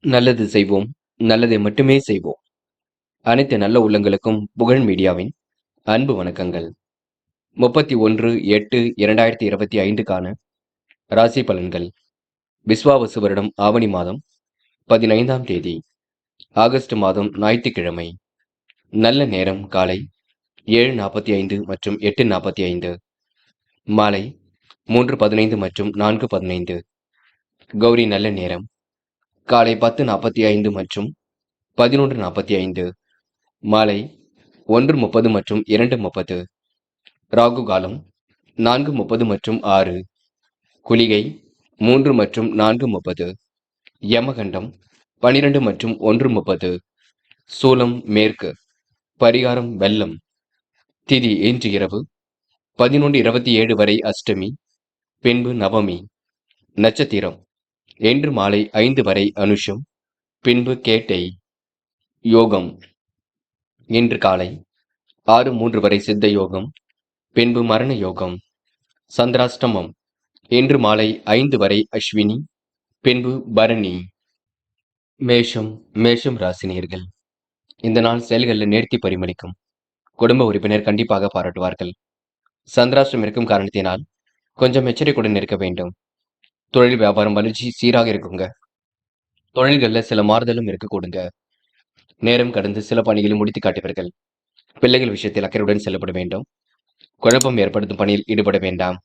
நல்லது செய்வோம், நல்லதை மட்டுமே செய்வோம். அனைத்து நல்ல உள்ளங்களுக்கும் புகழ் மீடியாவின் அன்பு வணக்கங்கள். 31/8/2025க்கான ராசி பலன்கள். விஸ்வாவசு வருடம் ஆவணி மாதம் 15ஆம் தேதி, ஆகஸ்ட் மாதம் ஞாயிற்றுக்கிழமை. நல்ல நேரம் காலை 7:45 மற்றும் 8:45, மாலை 3:15 மற்றும் 4:15. கௌரி நல்ல நேரம் காலை 10:45 மற்றும் 11:45, மாலை 1:30 மற்றும் 2:30. ராகு காலம் 4:30 மற்றும் 6, குளிகை 3 மற்றும் 4:30, யமகண்டம் 12 மற்றும் 1:30, சூலம் மேற்கு, பரிகாரம் வெள்ளம். திதி இன்று இரவு 11:27 வரை அஷ்டமி, பின்பு நவமி. நட்சத்திரம் இன்று மாலை 5 வரை அனுஷம், பின்பு கேட்டை. யோகம் இன்று காலை 6:03 வரை சித்த யோகம், பின்பு மரண யோகம். சந்திராஷ்டமம் இன்று மாலை 5 வரை அஸ்வினி, பின்பு பரணி. மேஷம் ராசினியர்கள். இந்த நாள் செயல்களில் நேர்த்தி பரிமளிக்கும். குடும்ப உறுப்பினர் கண்டிப்பாக பாராட்டுவார்கள். சந்திராஷ்டம் இருக்கும் காரணத்தினால் கொஞ்சம் எச்சரிக்கையுடன் இருக்க வேண்டும். தொழில் வியாபாரம் வளர்ச்சி சீராக இருக்குங்க. தொழில்களில் சில மாறுதலும் இருக்க கொடுங்க. நேரம் கடந்து சில பணிகளை முடித்து காட்டுவீர்கள். பிள்ளைகள் விஷயத்தில் அக்கறையுடன் செல்லப்பட வேண்டும். குழப்பம் ஏற்படுத்தும் பணியில் ஈடுபட வேண்டாம்.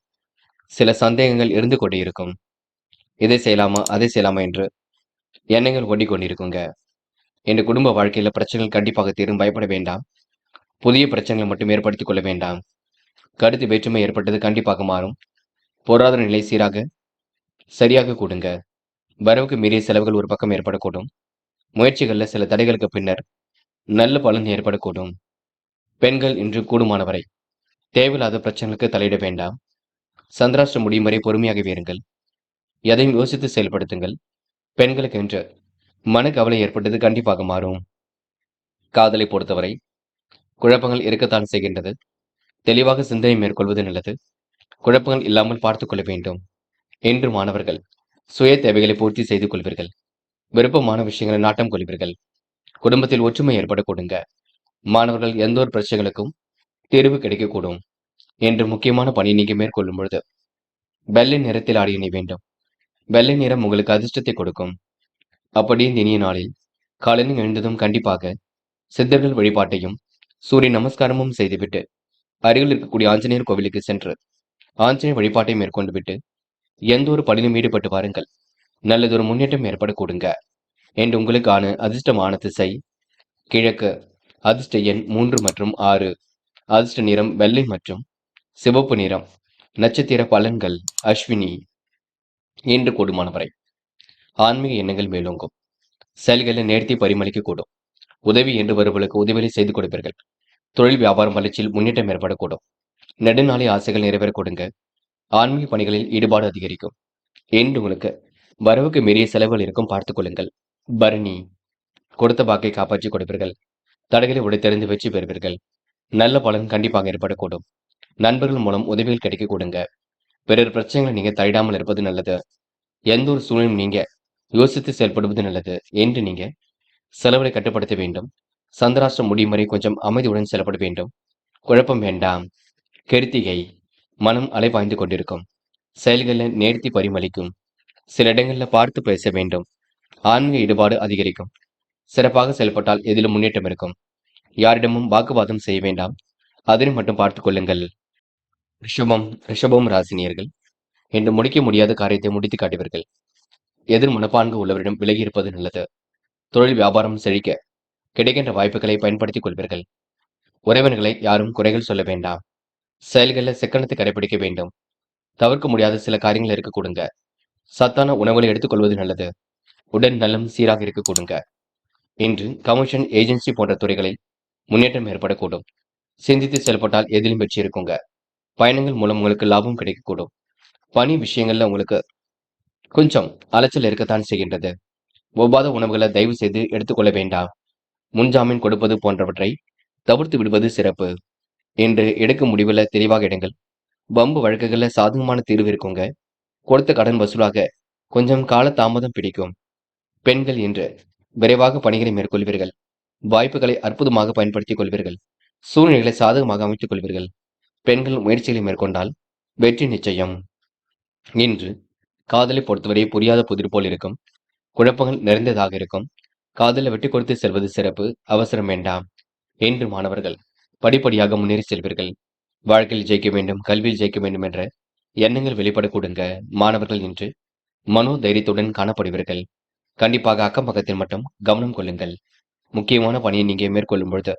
சில சந்தேகங்கள் இருந்து கொண்டே இருக்கும். இதை செய்யலாமா அதை செய்யலாமா என்று எண்ணங்கள் ஓடிக்கொண்டிருக்குங்க. என் குடும்ப வாழ்க்கையில பிரச்சனைகள் கண்டிப்பாக தீரும், பயப்பட வேண்டாம். புதிய பிரச்சனைகளை மட்டும் ஏற்படுத்திக் கொள்ள வேண்டாம். கருத்து வேற்றுமை ஏற்பட்டது கண்டிப்பாக மாறும். பொருளாதார நிலை சரியாக கூடுங்க. வரவுக்கு மீறிய செலவுகள் ஒரு பக்கம் ஏற்படக்கூடும். முயற்சிகளில் சில தடைகளுக்கு பின்னர் நல்ல பலன் ஏற்படக்கூடும். பெண்கள் இன்று கூடுமானவரை தேவையில்லாத பிரச்சனைகளுக்கு தலையிட வேண்டாம். சந்திராஷ்டம் முடியும் வரை பொறுமையாக வேறுங்கள். எதையும் யோசித்து செயல்படுத்துங்கள். பெண்களுக்கு என்று மனக்கவலை ஏற்பட்டது கண்டிப்பாக மாறும். காதலை பொறுத்தவரை குழப்பங்கள் இருக்கத்தான் செய்கின்றது. தெளிவாக சிந்தனை மேற்கொள்வது நல்லது. குழப்பங்கள் இல்லாமல் பார்த்துக் கொள்ள வேண்டும். இன்று மாணவர்கள் சுய தேவைகளை பூர்த்தி செய்து கொள்வீர்கள். விருப்பமான விஷயங்களை நாட்டம் கொள்வீர்கள். குடும்பத்தில் ஒற்றுமை ஏற்பட கொடுங்க. மாணவர்கள் எந்த ஒரு பிரச்சனைகளுக்கும் தீர்வு கிடைக்கக்கூடும். என்று முக்கியமான பணியை நீங்க மேற்கொள்ளும் பொழுது வெள்ளை நிறத்தில் ஆடை அணிய வேண்டும். வெள்ளை நிறம் உங்களுக்கு அதிர்ஷ்டத்தை கொடுக்கும். அப்படியே இந்த இனிய நாளில் காலையில் எழுந்ததும் கண்டிப்பாக சித்தர்கள் வழிபாட்டையும் சூரிய நமஸ்காரமும் செய்துவிட்டு அருகில் இருக்கக்கூடிய ஆஞ்சநேயர் கோவிலுக்கு சென்று ஆஞ்சநேயர் வழிபாட்டை மேற்கொண்டு விட்டு எந்த ஒரு பணியிலும் ஈடுபட்டு வாருங்கள். நல்லதொரு முன்னேற்றம் ஏற்பட கொடுங்க. என்று உங்களுக்கான அதிர்ஷ்டமான திசை கிழக்கு. அதிர்ஷ்ட எண் 3 மற்றும் 6. அதிர்ஷ்ட நிறம் வெள்ளை மற்றும் சிவப்பு நிறம். நட்சத்திர பலன்கள் அஸ்வினி. இன்று கூடுமானவரை ஆன்மீக எண்ணங்கள் மேலோங்கும். செயல்களில் நேர்த்தி பரிமளிக்க கூடும். உதவி என்று வருவர்களுக்கு உதவிகளை செய்து கொடுப்பீர்கள். தொழில் வியாபாரம் வளர்ச்சியில் முன்னேற்றம் ஏற்படக்கூடும். நெடுநாளை ஆசைகள் நிறைவேற கொடுங்க. ஆன்மீக பணிகளில் ஈடுபாடு அதிகரிக்கும். என்று உங்களுக்கு வரவுக்கு மீறிய செலவுகள் இருக்கும், பார்த்துக் கொள்ளுங்கள். பரணி. கொடுத்த வாக்கை காப்பாற்றி கொடுப்பீர்கள். தடைகளை உடைத்தெறிந்து வெற்றி பெறுவீர்கள். நல்ல பலன் கண்டிப்பாக ஏற்படக்கூடும். நண்பர்கள் மூலம் உதவிகள் கிடைக்க கொடுங்க. பிறர் பிரச்சனைகளை நீங்க தலையிடாமல் இருப்பது நல்லது. எந்த ஒரு சூழ்நிலையும் நீங்க யோசித்து செயல்படுவது நல்லது. என்று நீங்க செலவுகளை கட்டுப்படுத்த வேண்டும். சந்திராஷ்டம் முடியும் வரை கொஞ்சம் அமைதியுடன் செயல்பட வேண்டும். குழப்பம் வேண்டாம். கிருத்திகை. மனம் அலைபாய்ந்து கொண்டிருக்கும். செயல்களில் நேர்த்தி பரிமளிக்கும். சில இடங்களில் பார்த்து பேச வேண்டும். ஆன்மீக ஈடுபாடு அதிகரிக்கும். சிறப்பாக செயல்பட்டால் எதிலும் முன்னேற்றம் இருக்கும். யாரிடமும் வாக்குவாதம் செய்ய வேண்டாம். அதனை மட்டும் பார்த்துக் கொள்ளுங்கள். ரிஷபம் ராசினியர்கள். என்று முடிக்க முடியாத காரியத்தை முடித்து காட்டுவீர்கள். எதிர் மனப்பான்கு உள்ளவரிடம் விலகி இருப்பது நல்லது. தொழில் வியாபாரம் செழிக்க கிடைக்கின்ற வாய்ப்புகளை பயன்படுத்திக் கொள்வீர்கள். உறவினர்களை யாரும் குறைகள் சொல்ல வேண்டாம். செயல்களில் சிக்கனத்தை கடைபிடிக்க வேண்டும். தவிர்க்க முடியாத சில காரியங்கள் இருக்க கொடுங்க. சத்தான உணவுகளை எடுத்துக்கொள்வது நல்லது. உடல் நலம் சீராக இருக்க கொடுங்க. இன்று கமிஷன், ஏஜென்சி போன்ற துறைகளில் முன்னேற்றம் ஏற்படக்கூடும். சிந்தித்து செயல்பட்டால் எதிலும் வெற்றி இருக்குங்க. பயணங்கள் மூலம் உங்களுக்கு லாபம் கிடைக்கக்கூடும். பணி விஷயங்கள்ல உங்களுக்கு கொஞ்சம் அலைச்சல் இருக்கத்தான் செய்கின்றது. ஒவ்வாத உணவுகளை தயவு செய்து எடுத்துக்கொள்ள வேண்டாம். முன்ஜாமீன் கொடுப்பது போன்றவற்றை தவிர்த்து விடுவது சிறப்பு. என்று எடுக்கும் முடிவில் தெளிவாக எடுங்கள். வம்பு வழக்குகளில் சாதகமான தீர்வு இருக்குங்க. கொடுத்த கடன் வசூலாக கொஞ்சம் கால தாமதம் பிடிக்கும். பெண்கள் இன்று விரைவாக பணிகளை மேற்கொள்வீர்கள். வாய்ப்புகளை அற்புதமாக பயன்படுத்திக் கொள்வீர்கள். சூழ்நிலைகளை சாதகமாக அமைத்துக் கொள்வீர்கள். பெண்கள் முயற்சிகளை மேற்கொண்டால் வெற்றி நிச்சயம். இன்று காதலை பொறுத்தவரை புரியாத புதிர் போல் இருக்கும். குழப்பங்கள் நிறைந்ததாக இருக்கும். காதலை விட்டு கொடுத்து செல்வது சிறப்பு. அவசரம் வேண்டாம். இன்று மாணவர்கள் படிப்படியாக முன்னேறி செல்வீர்கள். வாழ்க்கையில் ஜெயிக்க வேண்டும், கல்வியில் ஜெயிக்க வேண்டும் என்ற எண்ணங்கள் வெளிப்பட கொடுங்க. மாணவர்கள் இன்று மனோ தைரியத்துடன் காணப்படுவீர்கள். கண்டிப்பாக அக்கம் பக்கத்தில் மட்டும் கவனம் கொள்ளுங்கள். முக்கியமான பணியை நீங்க மேற்கொள்ளும் பொழுது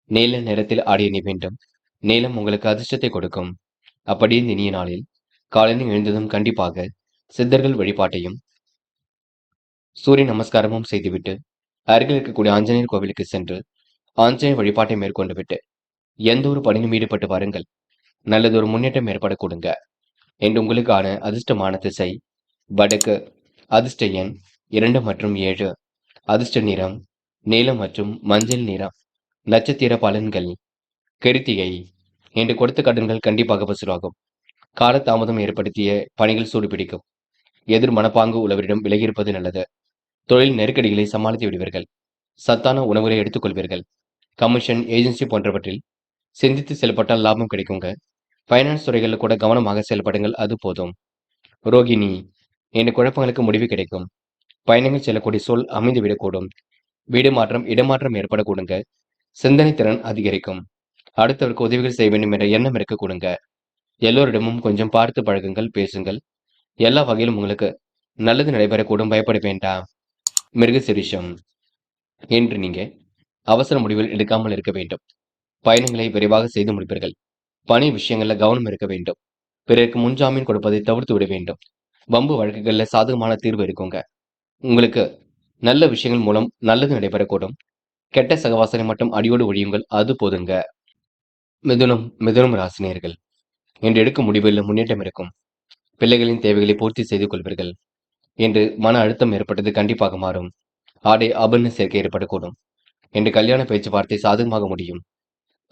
நீல நிறத்தில் ஆடை அணி வேண்டும். நீலம் உங்களுக்கு அதிர்ஷ்டத்தை கொடுக்கும். அப்படியே இந்த இனிய நாளில் காலையில் எழுந்ததும் கண்டிப்பாக சித்தர்கள் வழிபாட்டையும் சூரிய நமஸ்காரமும் செய்துவிட்டு அருகில் இருக்கக்கூடிய ஆஞ்சநேயர் கோவிலுக்கு சென்று ஆஞ்சநேயர் வழிபாட்டை மேற்கொண்டு விட்டு எந்த ஒரு பணியும் ஈடுபட்டு வாருங்கள். நல்லதொரு முன்னேற்றம் ஏற்பட கொடுங்க. என்று உங்களுக்கான அதிர்ஷ்டமான திசை வடக்கு. அதிர்ஷ்ட எண் 2 மற்றும் 7. அதிர்ஷ்ட நிறம் நீலம் மற்றும் மஞ்சள் நிறம். நட்சத்திர பலன்கள் கிருத்திகை. என்று கொடுத்த கடன்கள் கண்டிப்பாக வசூலாகும். காலதாமதம் ஏற்படுத்திய பணிகள் சூடுபிடிக்கும். எதிர் மனப்பாங்கு உள்ளவரிடம் விலகியிருப்பது நல்லது. தொழில் நெருக்கடிகளை சமாளித்து விடுவீர்கள். சத்தான உணவுகளை எடுத்துக்கொள்வீர்கள். கமிஷன், ஏஜென்சி போன்றவற்றில் சிந்தித்து செயல்பட்டால் லாபம் கிடைக்குங்க. பைனான்ஸ் துறைகளில் கூட கவனமாக செயல்படுங்கள், அது போதும். ரோகிணி. என்ற குழப்பங்களுக்கு முடிவு கிடைக்கும். பயணங்கள் செல்லக்கூடிய சூழல் அமைந்துவிடக்கூடும். வீடு மாற்றம், இடமாற்றம் ஏற்படக்கூடுங்க. சிந்தனை திறன் அதிகரிக்கும். அடுத்தவருக்கு உதவிகள் செய்ய வேண்டும் என்ற எண்ணம் இருக்க கொடுங்க. எல்லோரிடமும் கொஞ்சம் பார்த்து பழகுங்கள், பேசுங்கள். எல்லா வகையிலும் உங்களுக்கு நல்லது நடைபெறக்கூடும், பயப்பட வேண்டாம். மிருகசிரிஷம். என்று நீங்க அவசர முடிவுகள் எடுக்காமல் இருக்க வேண்டும். பயணங்களை விரைவாக செய்து முடிப்பீர்கள். பணி விஷயங்கள்ல கவனம் இருக்க வேண்டும். பிறருக்கு முன்ஜாமீன் கொடுப்பதை தவிர்த்து விட வேண்டும். வம்பு வழக்குகள்ல சாதகமான தீர்வு இருக்குங்க. உங்களுக்கு நல்ல விஷயங்கள் மூலம் நல்லது நடைபெறக்கூடும். கெட்ட சகவாசனை மட்டும் அடியோடு ஒழியுங்கள், அது போதுங்க. மிதுனம் ராசினியர்கள் என்று எடுக்கும் முடிவில் முன்னேற்றம் இருக்கும். பிள்ளைகளின் தேவைகளை பூர்த்தி செய்து கொள்வீர்கள். என்று மன அழுத்தம் ஏற்பட்டது கண்டிப்பாக மாறும். ஆடை ஆபரண சேர்க்கை ஏற்படக்கூடும். என்று கல்யாண பேச்சுவார்த்தை சாதகமாக முடியும்.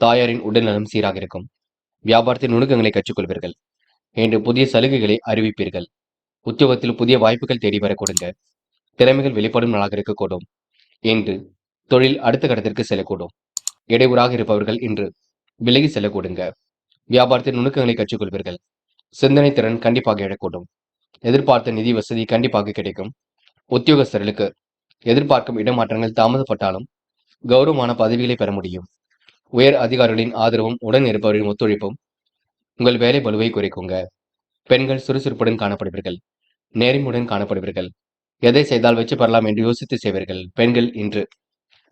தாயாரின் உடல்நலம் சீராக இருக்கும். வியாபாரத்தின் நுணுக்கங்களை கற்றுக்கொள்வீர்கள். என்று புதிய சலுகைகளை அறிவிப்பீர்கள். உத்தியோகத்தில் புதிய வாய்ப்புகள் தேடி வர கொடுங்க. திறமைகள் வெளிப்படும் நாளாக இருக்கக்கூடும். என்று தொழில் அடுத்த கட்டத்திற்கு செல்லக்கூடும். இடையூறாக இருப்பவர்கள் இன்று விலகி செல்லக்கூடுங்க. வியாபாரத்தின் நுணுக்கங்களை கற்றுக்கொள்வீர்கள். சிந்தனை திறன் கண்டிப்பாக எழக்கூடும். எதிர்பார்த்த நிதி வசதி கண்டிப்பாக கிடைக்கும். உத்தியோகஸ்தர்களுக்கு எதிர்பார்க்கும் இடமாற்றங்கள் தாமதப்பட்டாலும் கௌரவமான பதவிகளை பெற முடியும். உயர் அதிகாரிகளின் ஆதரவும் உடன் இருப்பவரின் ஒத்துழைப்பும் உங்கள் வேலை பளுவை குறைக்குங்க. பெண்கள் சுறுசுறுப்புடன் காணப்படுவீர்கள். நேர்மையுடன் காணப்படுவீர்கள். எதை செய்தால் வெற்றி பெறலாம் என்று யோசித்து செய்வீர்கள். பெண்கள் இன்று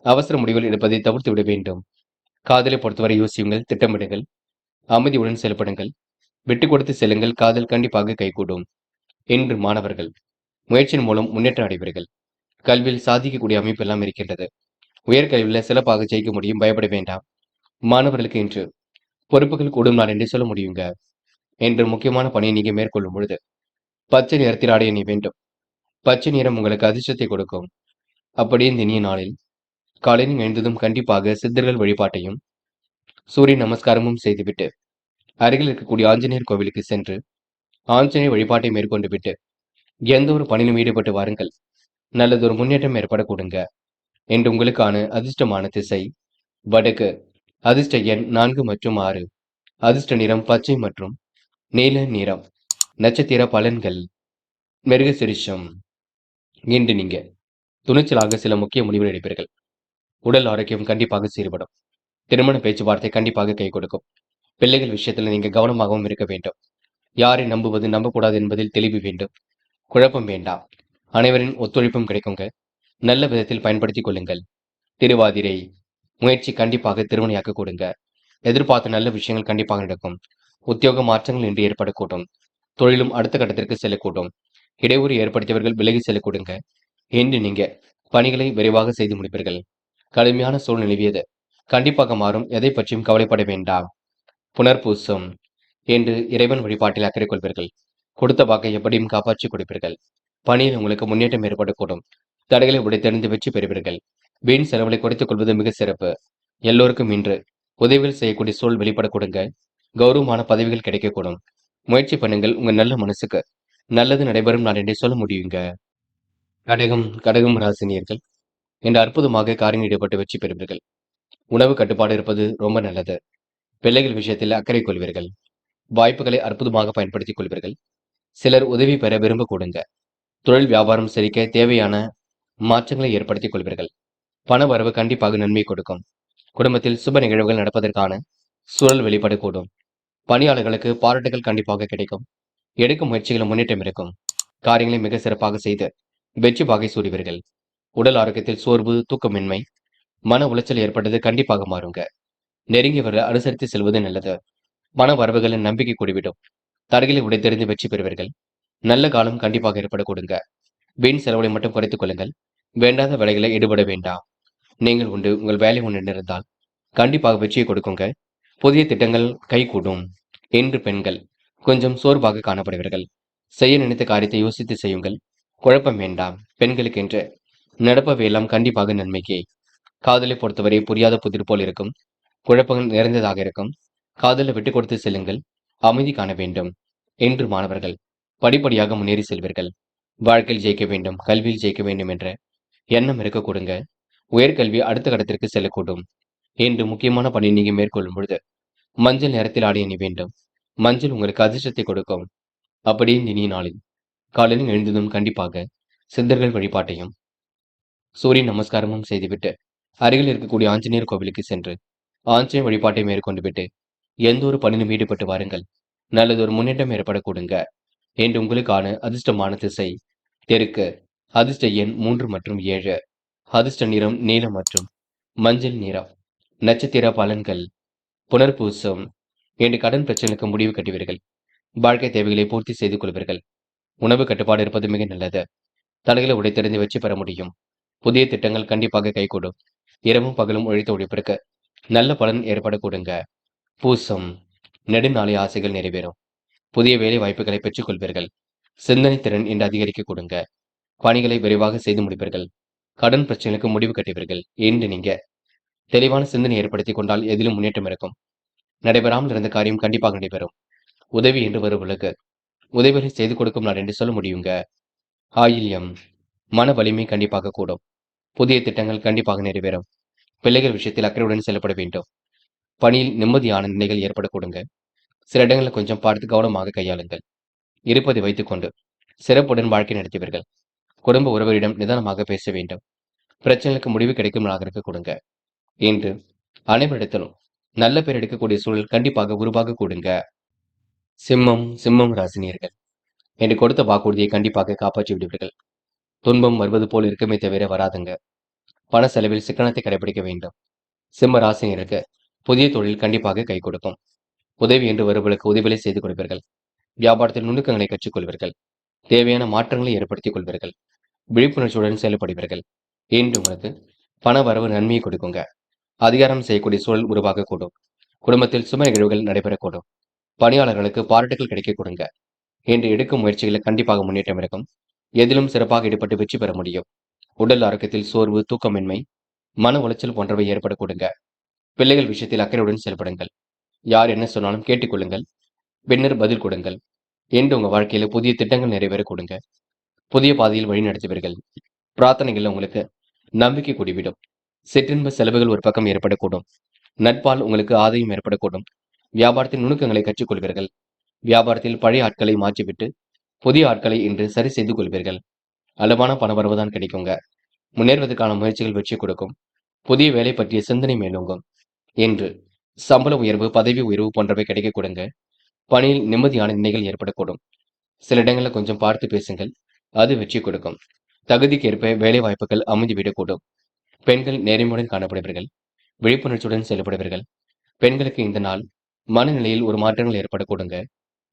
அவசர முடிவுகள் எடுப்பதை தவிர்த்து விட வேண்டும். காதலை பொறுத்தவரை யோசியுங்கள், திட்டமிடுங்கள், அமைதியுடன் செயல்படுங்கள், விட்டு கொடுத்து செல்லுங்கள். காதல் கண்டிப்பாக கைகூடும். இன்று மாணவர்கள் முயற்சியின் மூலம் முன்னேற்றம் அடைவீர்கள். கல்வியில் சாதிக்கக்கூடிய அமைப்பு எல்லாம் இருக்கின்றது. உயர்கல்வியில் சிறப்பாக ஜெயிக்க முடியும், பயப்பட வேண்டாம். மாணவர்களுக்கு இன்று பொறுப்புகள் கூடும் நாள் என்று சொல்ல முடியுங்க. என்று முக்கியமான பணியை நீங்க மேற்கொள்ளும் பொழுது பச்சை நிறத்தில் ஆடை அணி வேண்டும். பச்சை நிறம் உங்களுக்கு அதிர்ஷ்டத்தை கொடுக்கும். அப்படியே இந்த இனிய நாளில் காலையில் எழுந்ததும் கண்டிப்பாக சித்தர்கள் வழிபாட்டையும் சூரிய நமஸ்காரமும் செய்துவிட்டு அருகில் இருக்கக்கூடிய ஆஞ்சநேயர் கோவிலுக்கு சென்று ஆஞ்சநேயர் வழிபாட்டை மேற்கொண்டு விட்டு எந்த ஒரு பணியிலும் ஈடுபட்டு வாருங்கள். நல்லதொரு முன்னேற்றம் ஏற்பட கொடுங்க. என்று உங்களுக்கான அதிர்ஷ்டமான திசை வடக்கு. அதிர்ஷ்ட எண் 4 மற்றும் 6. அதிர்ஷ்ட நிறம் பச்சை மற்றும் நீல நிறம். நட்சத்திர பலன்கள் மிருகசிரிஷம். இன்று நீங்க துணிச்சலாக சில முக்கிய முடிவுகள் எடுப்பீர்கள். உடல் ஆரோக்கியம் கண்டிப்பாக சீர்படும். திருமண பேச்சுவார்த்தை கண்டிப்பாக கை கொடுக்கும். பிள்ளைகள் விஷயத்தில் நீங்க கவனமாகவும் இருக்க வேண்டும். யாரை நம்புவது, நம்பக்கூடாது என்பதில் தெளிவு வேண்டும். குழப்பம் வேண்டாம். அனைவரின் ஒத்துழைப்பும் கிடைக்குங்க. நல்ல விதத்தில் பயன்படுத்திக் கொள்ளுங்கள். திருவாதிரை. முயற்சி கண்டிப்பாக திருமணையாக்க கொடுங்க. எதிர்பார்த்த நல்ல விஷயங்கள் கண்டிப்பாக நடக்கும். உத்தியோக மாற்றங்கள் இன்று ஏற்படக்கூடும். தொழிலும் அடுத்த கட்டத்திற்கு செல்லக்கூடும். இடையூறு ஏற்படுத்தியவர்கள் விலகி செல்லக்கூடுங்க. என்று நீங்க பணிகளை விரைவாக செய்து முடிப்பீர்கள். கடுமையான சூழல் நிலவியது கண்டிப்பாக மாறும். எதை பற்றியும் கவலைப்பட வேண்டாம். புனர்பூசம். என்று இறைவன் வழிபாட்டில் அக்கறை கொள்வீர்கள். கொடுத்த வாக்கை எப்படியும் காப்பாற்றி கொடுப்பீர்கள். பணியில் உங்களுக்கு முன்னேற்றம் ஏற்படக்கூடும். தடைகளை உடைத்தெறிந்து வெற்றி பெறுவீர்கள். வீண் செலவுகளை குறைத்துக் கொள்வது மிக சிறப்பு. எல்லோருக்கும் இன்று உதவிகள் செய்யக்கூடிய சூழல் வெளிப்பட கொடுங்க. கௌரவமான பதவிகள் கிடைக்கக்கூடும். முயற்சி பண்ணுங்கள். உங்க நல்ல மனசுக்கு நல்லது நடைபெறும் நாள் என்றே சொல்ல முடியுங்க. கடகம் கடகம் ராசினியர்கள் இன்று அற்புதமாக காரியம் ஈடுபட்டு வெற்றி பெறுவீர்கள். உணவு கட்டுப்பாடு இருப்பது ரொம்ப நல்லது. பிள்ளைகள் விஷயத்தில் அக்கறை கொள்வீர்கள். வாய்ப்புகளை அற்புதமாக பயன்படுத்திக் கொள்வீர்கள். சிலர் உதவி பெற விரும்ப கூடுங்க. தொழில் வியாபாரம் செழிக்க தேவையான மாற்றங்களை ஏற்படுத்திக் கொள்வீர்கள். பண வரவு கண்டிப்பாக நன்மை கொடுக்கும். குடும்பத்தில் சுப நிகழ்வுகள் நடப்பதற்கான சூழல் வெளிப்படக்கூடும். பணியாளர்களுக்கு பாராட்டுகள் கண்டிப்பாக கிடைக்கும். எடுக்கும் முயற்சிகள் முன்னேற்றம் இருக்கும். காரியங்களை மிக சிறப்பாக செய்து வெற்றி பாகை சூடுவீர்கள். உடல் ஆரோக்கியத்தில் சோர்வு, தூக்கமின்மை, மன உளைச்சல் ஏற்பட்டது கண்டிப்பாக மாறுங்க. நெருங்கியவரை அனுசரித்து செல்வது நல்லது. பண வரவுகளின் நம்பிக்கை கூடிவிடும். தடைகளை உடைத்தெறிந்து வெற்றி பெறுவீர்கள். நல்ல காலம் கண்டிப்பாக ஏற்பட கொடுங்க. வீண் செலவுகளை மட்டும் குறைத்துக் கொள்ளுங்கள். வேண்டாத வேலைகளை ஈடுபட வேண்டாம். நீங்கள் உண்டு உங்கள் வேலை ஒன்று இருந்தால் கண்டிப்பாக வெற்றியை கொடுக்குங்க. புதிய திட்டங்கள் கைகூடும். இன்று பெண்கள் கொஞ்சம் சோர்வாக காணப்படுவீர்கள். செய்ய நினைத்த காரியத்தை யோசித்து செய்யுங்கள். குழப்பம் வேண்டாம். பெண்களுக்கென்று நடப்பவையெல்லாம் கண்டிப்பாக நன்மைக்கே. காதலை பொறுத்தவரை புரியாத புதிர் போல் இருக்கும். குழப்பங்கள் நிறைந்ததாக இருக்கும். காதலை விட்டுக் கொடுத்து செல்லுங்கள். அமைதி காண வேண்டும். இன்று மாணவர்கள் படிப்படியாக முன்னேறி செல்வீர்கள். வாழ்க்கையில் ஜெயிக்க வேண்டும், கல்வியில் ஜெயிக்க வேண்டும் என்ற எண்ணம் இருக்க கொடுங்க. உயர்கல்வி அடுத்த கட்டத்திற்கு செல்லக்கூடும். இன்று முக்கியமான பணி நீங்க மேற்கொள்ளும் பொழுது மஞ்சள் நிறத்தில் ஆடை அணி வேண்டும். மஞ்சள் உங்களுக்கு அதிர்ஷ்டத்தை கொடுக்கும். அப்படியே இந்த இனிய நாளில் காலையில் எழுந்ததும் கண்டிப்பாக சித்தர்கள் வழிபாட்டையும் சூரிய நமஸ்காரமும் செய்துவிட்டு அருகில் இருக்கக்கூடிய ஆஞ்சநேயர் கோவிலுக்கு சென்று ஆஞ்சநேயர் வழிபாட்டை மேற்கொண்டு விட்டு எந்த ஒரு பணியிலும் ஈடுபட்டு வாருங்கள். நல்லதொரு முன்னேற்றம் ஏற்பட கொடுங்க. என்று உங்களுக்கான அதிர்ஷ்டமான திசை தெற்கு. அதிர்ஷ்ட எண் 3 மற்றும் 7. அதிர்ஷ்ட நிறம் நீலம் மற்றும் மஞ்சள் நிறம். நட்சத்திர பலன்கள். புனர்பூசம். என்று கடன் பிரச்சனைக்கு முடிவு கட்டுவீர்கள். வாழ்க்கை தேவைகளை பூர்த்தி செய்து கொள்வீர்கள். உணவு கட்டுப்பாடு இருப்பது மிக நல்லது. தடைகளை உடைத்தெறிந்து வெற்றி பெற முடியும். புதிய திட்டங்கள் கண்டிப்பாக கைகூடும். இரவும் பகலும் உழைத்த உழைப்பிற்கு நல்ல பலன் ஏற்பட கொடுங்க. பூசம். நெடுநாளை ஆசைகள் நிறைவேறும். புதிய வேலை வாய்ப்புகளை பெற்றுக் கொள்வீர்கள். சிந்தனை திறன் இன்று அதிகரிக்க கொடுங்க. பணிகளை விரைவாக செய்து முடிப்பீர்கள். கடன் பிரச்சனைகளுக்கு முடிவு கட்டுவீர்கள். இன்று நீங்க தெளிவான சிந்தனை ஏற்படுத்திக் கொண்டால் எதிலும் முன்னேற்றம் இருக்கும். நடைபெறாமல் இருந்த காரியம் கண்டிப்பாக நடைபெறும். உதவி என்று வருவர்களுக்கு உதவிகளை செய்து கொடுக்கும் நாள் என்று சொல்ல முடியுங்க. ஆயில்யம். மன வலிமை கண்டிப்பாக கூடும். புதிய திட்டங்கள் கண்டிப்பாக நிறைவேறும். பிள்ளைகள் விஷயத்தில் அக்கறையுடன் செயல்பட வேண்டும். பணியில் நிம்மதியான நிலைகள் ஏற்பட கொடுங்க. சில இடங்களில் கொஞ்சம் பார்த்து கவனமாக கையாளுங்கள். இருப்பதை வைத்துக்கொண்டு சிறப்புடன் வாழ்க்கை நடத்துவீர்கள். குடும்ப உறவரிடம் நிதானமாக பேச வேண்டும். பிரச்சனைகளுக்கு முடிவு கிடைக்கும் நாளாக இருக்க கொடுங்க. இன்று அனைவரிடத்திலும் நல்ல பேர் எடுக்கக்கூடிய சூழல் கண்டிப்பாக உருவாக கொடுங்க. சிம்மம் ராசினியர்கள் என்று கொடுத்த வாக்குறுதியை கண்டிப்பாக காப்பாற்றி விடுவீர்கள். துன்பம் வருவது போல் இருக்குமே தவிர வராதுங்க. பண செலவில் சிக்கனத்தை கடைபிடிக்க வேண்டும். சிம்ம ராசினியருக்கு புதிய தொழில் கண்டிப்பாக கை கொடுக்கும். உதவி என்று வருவர்களுக்கு உதவிகளை செய்து கொடுப்பீர்கள். வியாபாரத்தில் நுணுக்கங்களை கற்றுக்கொள்வீர்கள். தேவையான மாற்றங்களை ஏற்படுத்திக் கொள்வீர்கள். விழிப்புணர்ச்சியுடன் செயல்படுவீர்கள். இன்று உங்களுக்கு பண வரவு நன்மையை கொடுக்குங்க. அதிகாரம் செய்யக்கூடிய சூழல் உருவாகக்கூடும். குடும்பத்தில் சும நிகழ்வுகள் நடைபெறக்கூடும். பணியாளர்களுக்கு பாராட்டுகள் கிடைக்க கொடுங்க. இன்று எடுக்கும் முயற்சிகளில் கண்டிப்பாக முன்னேற்றம் இருக்கும். எதிலும் சிறப்பாக ஈடுபட்டு வெற்றி பெற முடியும். உடல் ஆரோக்கியத்தில் சோர்வு, தூக்கமின்மை, மன உளைச்சல் போன்றவை ஏற்பட கொடுங்க. பிள்ளைகள் விஷயத்தில் அக்கறையுடன் செயல்படுங்கள். யார் என்ன சொன்னாலும் கேட்டுக்கொள்ளுங்கள். பின்னர் பதில் கொடுங்கள். என்று உங்க வாழ்க்கையில புதிய திட்டங்கள் நிறைவேற கொடுங்க. புதிய பாதையில் வழி நடத்துவீர்கள். பிரார்த்தனைகள் உங்களுக்கு நம்பிக்கை கூடிவிடும். சிற்றின்ப செலவுகள் ஒரு பக்கம் ஏற்படக்கூடும். நட்பால் உங்களுக்கு ஆதாயம் ஏற்படக்கூடும். வியாபாரத்தின் நுணுக்கங்களை கற்றுக்கொள்வீர்கள். வியாபாரத்தில் பழைய ஆட்களை மாற்றிவிட்டு புதிய ஆட்களை இன்று சரி செய்து கொள்வீர்கள். அளவான பண வரவுதான் கிடைக்குங்க. முன்னேறுவதற்கான முயற்சிகள் வெற்றி கொடுக்கும். புதிய வேலை பற்றிய சிந்தனை மேலோங்கும். என்று சம்பள உயர்வு, பதவி உயர்வு போன்றவை கிடைக்க கொடுங்க. பணியில் நிம்மதியான நிலைகள் ஏற்படக்கூடும். சில இடங்களில் கொஞ்சம் பார்த்து பேசுங்கள். அது வெற்றி கொடுக்கும். தகுதிக்கேற்ப வேலை வாய்ப்புகள் அமைந்துவிடக்கூடும். பெண்கள் நேர்மையுடன் காணப்படுவீர்கள். விழிப்புணர்ச்சியுடன் செயல்படுவீர்கள். பெண்களுக்கு இந்த நாள் மனநிலையில் ஒரு மாற்றங்கள் ஏற்படக்கூடுங்க.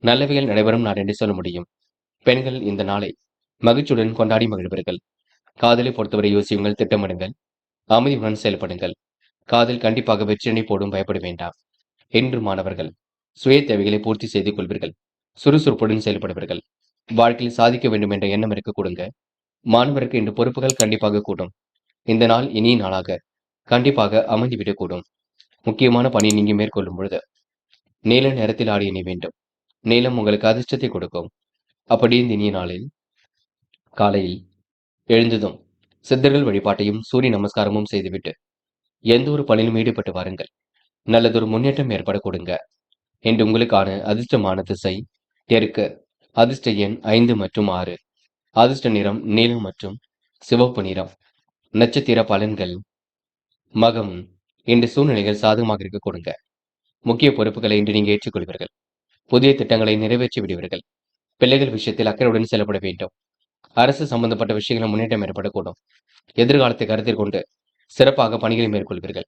நல்லவைகள் நடைபெறும் நாள் என்று சொல்ல முடியும். பெண்கள் இந்த நாளை மகிழ்ச்சியுடன் கொண்டாடி மகிழ்வீர்கள். காதலை பொறுத்தவரை யோசியுங்கள், திட்டமிடுங்கள். அமைதியுடன் செயல்படுங்கள். காதல் கண்டிப்பாக வெற்றினை போடும், பயப்பட வேண்டாம். என்று மாணவர்கள் சுய தேவைகளை பூர்த்தி செய்து கொள்வீர்கள். சுறுசுறுப்புடன் செயல்படுவீர்கள். வாழ்க்கையில் சாதிக்க வேண்டும் என்ற எண்ணம் இருக்க கொடுங்க. மாணவருக்கு இன்று பொறுப்புகள் கண்டிப்பாக கூடும். இந்த நாள் இனிய நாளாக கண்டிப்பாக அமைந்துவிடக்கூடும். முக்கியமான பணியை நீங்க மேற்கொள்ளும் பொழுது நீல நிறத்தில் ஆடை அணிய வேண்டும். நீலம் உங்களுக்கு அதிர்ஷ்டத்தை கொடுக்கும். அப்படி இந்த இனிய நாளில் காலையில் எழுந்ததும் சித்தர்கள் வழிபாட்டையும் சூரிய நமஸ்காரமும் செய்துவிட்டு எந்த ஒரு பணியிலும் ஈடுபட்டு வாருங்கள். நல்லதொரு முன்னேற்றம் ஏற்பட கொடுங்க. என்று உங்களுக்கான அதிர்ஷ்டமான திசை தெற்கு. அதிர்ஷ்ட எண் 5 மற்றும் 6. அதிர்ஷ்ட நிறம் நீலம் மற்றும் சிவப்பு நிறம். நட்சத்திர பலன்கள். மகம். இன்று சூழ்நிலைகள் சாதகமாக இருக்க கொடுங்க. முக்கிய பொறுப்புகளை இன்று நீங்க ஏற்றுக்கொள்வீர்கள். புதிய திட்டங்களை நிறைவேற்றி விடுவீர்கள். பிள்ளைகள் விஷயத்தில் அக்கறையுடன் செயல்பட வேண்டும். அரசு சம்பந்தப்பட்ட விஷயங்களில் முன்னேற்றம் ஏற்படக்கூடும். எதிர்காலத்தை கருத்தில் கொண்டு சிறப்பாக பணிகளை மேற்கொள்வீர்கள்.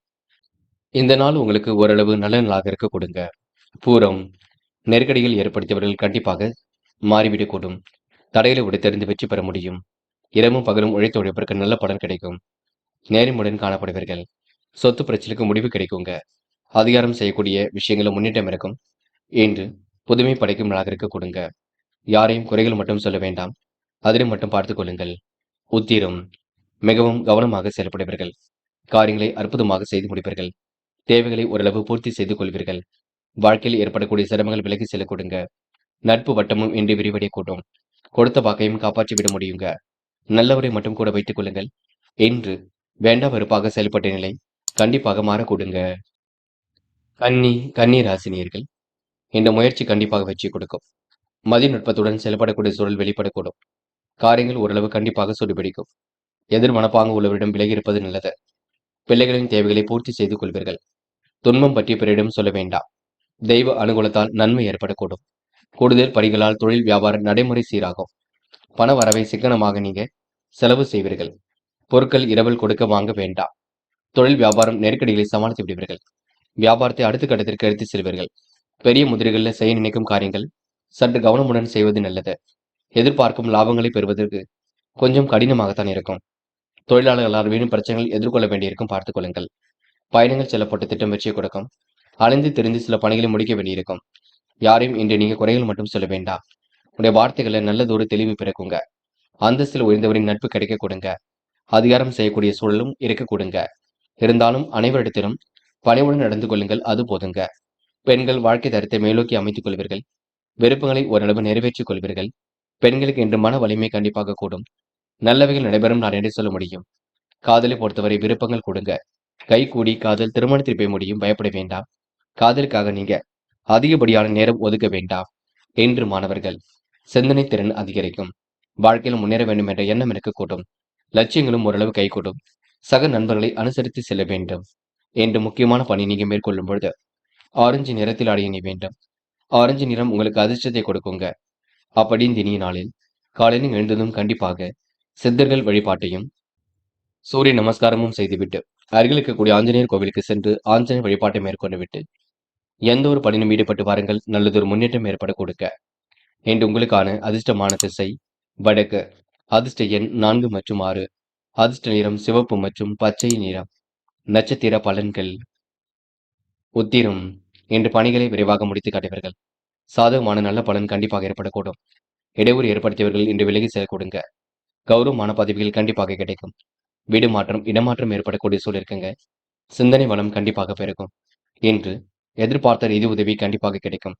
இந்த நாள் உங்களுக்கு ஓரளவு நல்ல நாளாக இருக்க கொடுங்க. பூரம். நெருக்கடிகள் ஏற்படுத்தியவர்கள் கண்டிப்பாக மாறிவிடக்கூடும். தடைகளை உடைத்தெறிந்து வெற்றி பெற முடியும். இரவும் பகலும் உழைத்து உழைப்பிற்கு நல்ல பலன் கிடைக்கும். நேர்மையுடன் காணப்படுவீர்கள். சொத்து பிரச்சனைக்கு முடிவு கிடைக்குங்க. அதிகாரம் செய்யக்கூடிய விஷயங்களும் முன்னேற்றம் இருக்கும். இன்று புதுமை படைக்கும் நாளாக இருக்க கொடுங்க. யாரையும் குறைகள் மட்டும் சொல்ல வேண்டாம். அதனை மட்டும் பார்த்துக் கொள்ளுங்கள். உத்திரம். மிகவும் கவனமாக செயல்படுவீர்கள். காரியங்களை அற்புதமாக செய்து முடிப்பீர்கள். தேவைகளை ஓரளவு பூர்த்தி செய்து கொள்வீர்கள். வாழ்க்கையில் ஏற்படக்கூடிய சிரமங்கள் விலகி செல்ல கொடுங்க. நட்பு வட்டமும் இன்று விரிவடைய கூட்டும். கொடுத்த வாக்கையும் காப்பாற்றி விட முடியுங்க. நல்லவரை மட்டும் கூட வைத்துக் கொள்ளுங்கள். இன்று வேண்டா வெறுப்பாக செயல்பட்ட நிலை கண்டிப்பாக மாறக்கூடுங்க. கன்னி ராசினியர்கள். இந்த முயற்சி கண்டிப்பாக வெற்றி கொடுக்கும். மதிநுட்பத்துடன் செயல்படக்கூடிய சூழல் வெளிப்படக்கூடும். காரியங்கள் ஓரளவு கண்டிப்பாக சூடுபிடிக்கும். எதிர் மனப்பாங்கு உள்ளவரிடம் விலகி இருப்பது நல்லது. பிள்ளைகளின் தேவைகளை பூர்த்தி செய்து கொள்வீர்கள். துன்பம் பற்றி பிறரிடம் சொல்ல வேண்டாம். தெய்வ அனுகூலத்தால் நன்மை ஏற்படக்கூடும். கூடுதல் பணிகளால் தொழில் வியாபார நடைமுறை சீராகும். பண வரவை சிக்கனமாக நீங்க செலவு செய்வீர்கள். பொருட்கள் இரவல் கொடுக்க வாங்க வேண்டாம். தொழில் வியாபாரம் நெருக்கடிகளை சமாளித்து விடுவீர்கள். வியாபாரத்தை அடுத்த கட்டத்திற்கு எடுத்து செல்வீர்கள். பெரிய முதலீடுகளில் செய்ய நினைக்கும் காரியங்கள் சற்று கவனமுடன் செய்வது நல்லது. எதிர்பார்க்கும் லாபங்களை பெறுவதற்கு கொஞ்சம் கடினமாகத்தான் இருக்கும். தொழிலாளர்களால் வீணும் பிரச்சனைகள் எதிர்கொள்ள வேண்டியிருக்கும், பார்த்துக் கொள்ளுங்கள். பயணங்கள் செல்லப்பட்ட திட்டம் வெற்றியை கொடுக்கும். அலைந்து தெரிந்து சில பணிகளை முடிக்க வேண்டியிருக்கும். யாரையும் இன்று நீங்க குறைகள் மட்டும் சொல்ல வேண்டாம். உடைய வார்த்தைகளை நல்லதொரு தெளிவு பிறக்குங்க. அந்தஸ்தில் உயர்ந்தவரின் நட்பு கிடைக்க கொடுங்க. அதிகாரம் செய்யக்கூடிய சூழலும் இருக்க கொடுங்க. இருந்தாலும் அனைவரிடத்திலும் பணிவுடன் நடந்து கொள்ளுங்கள், அது போதுங்க. பெண்கள் வாழ்க்கை தரத்தை மேலோக்கி அமைத்துக் கொள்வீர்கள். விருப்பங்களை ஓரளவு நிறைவேற்றிக் கொள்வீர்கள். பெண்களுக்கு இன்று மன வலிமை கண்டிப்பாக கூடும். நல்லவைகள் நடைபெறும் நான் என்று சொல்ல முடியும். காதலை பொறுத்தவரை விருப்பங்கள் கொடுங்க. கை கூடி காதல் திருமணத்தில் போய் முடியும், பயப்பட வேண்டாம். காதலுக்காக நீங்க அதிகப்படியான நேரம் ஒதுக்க வேண்டாம். என்று மாணவர்கள் சிந்தனை திறன் அதிகரிக்கும். வாழ்க்கையில் முன்னேற வேண்டும் என்ற எண்ணம் இருக்கக்கூடும். லட்சியங்களும் ஓரளவு கைகூடும். சக நண்பர்களை அனுசரித்து செல்ல வேண்டும். என்று முக்கியமான பணி நீங்க மேற்கொள்ளும் பொழுது ஆரஞ்சு நிறத்தில் அடைய நீ வேண்டும். ஆரஞ்சு நிறம் உங்களுக்கு அதிர்ஷ்டத்தை கொடுக்குங்க. அப்படி இந்த இனிய நாளில் காலையில் எழுந்ததும் கண்டிப்பாக சித்தர்கள் வழிபாட்டையும் சூரிய நமஸ்காரமும் செய்துவிட்டு அருகில் இருக்கக்கூடிய ஆஞ்சநேயர் கோவிலுக்கு சென்று ஆஞ்சநேயர் வழிபாட்டை மேற்கொண்டு விட்டு எந்த ஒரு பணியிலும் ஈடுபட்டு வாருங்கள். நல்லதொரு முன்னேற்றம் ஏற்பட கொடுக்க. என்று உங்களுக்கான அதிர்ஷ்டமான திசை வடக்கு. அதிர்ஷ்ட எண் 4 மற்றும் 6. அதிர்ஷ்ட நிறம் சிவப்பு மற்றும் பச்சை நிறம். நட்சத்திர பலன்கள். உத்திரம். இன்று பணிகளை விரைவாக முடித்து காட்டுவீர்கள். சாதகமான நல்ல பலன் கண்டிப்பாக ஏற்படக்கூடும். இடையூறு ஏற்படுத்தியவர்கள் இன்று விலகி செல்ல கொடுங்க. கௌரவமான பதவிகள் கண்டிப்பாக கிடைக்கும். வீடு மாற்றம் இடமாற்றம் ஏற்படக்கூடிய சூழல் இருக்குங்க. சிந்தனை வளம் கண்டிப்பாக பெருகும். இன்று எதிர்பார்த்த நிதி உதவி கண்டிப்பாக கிடைக்கும்.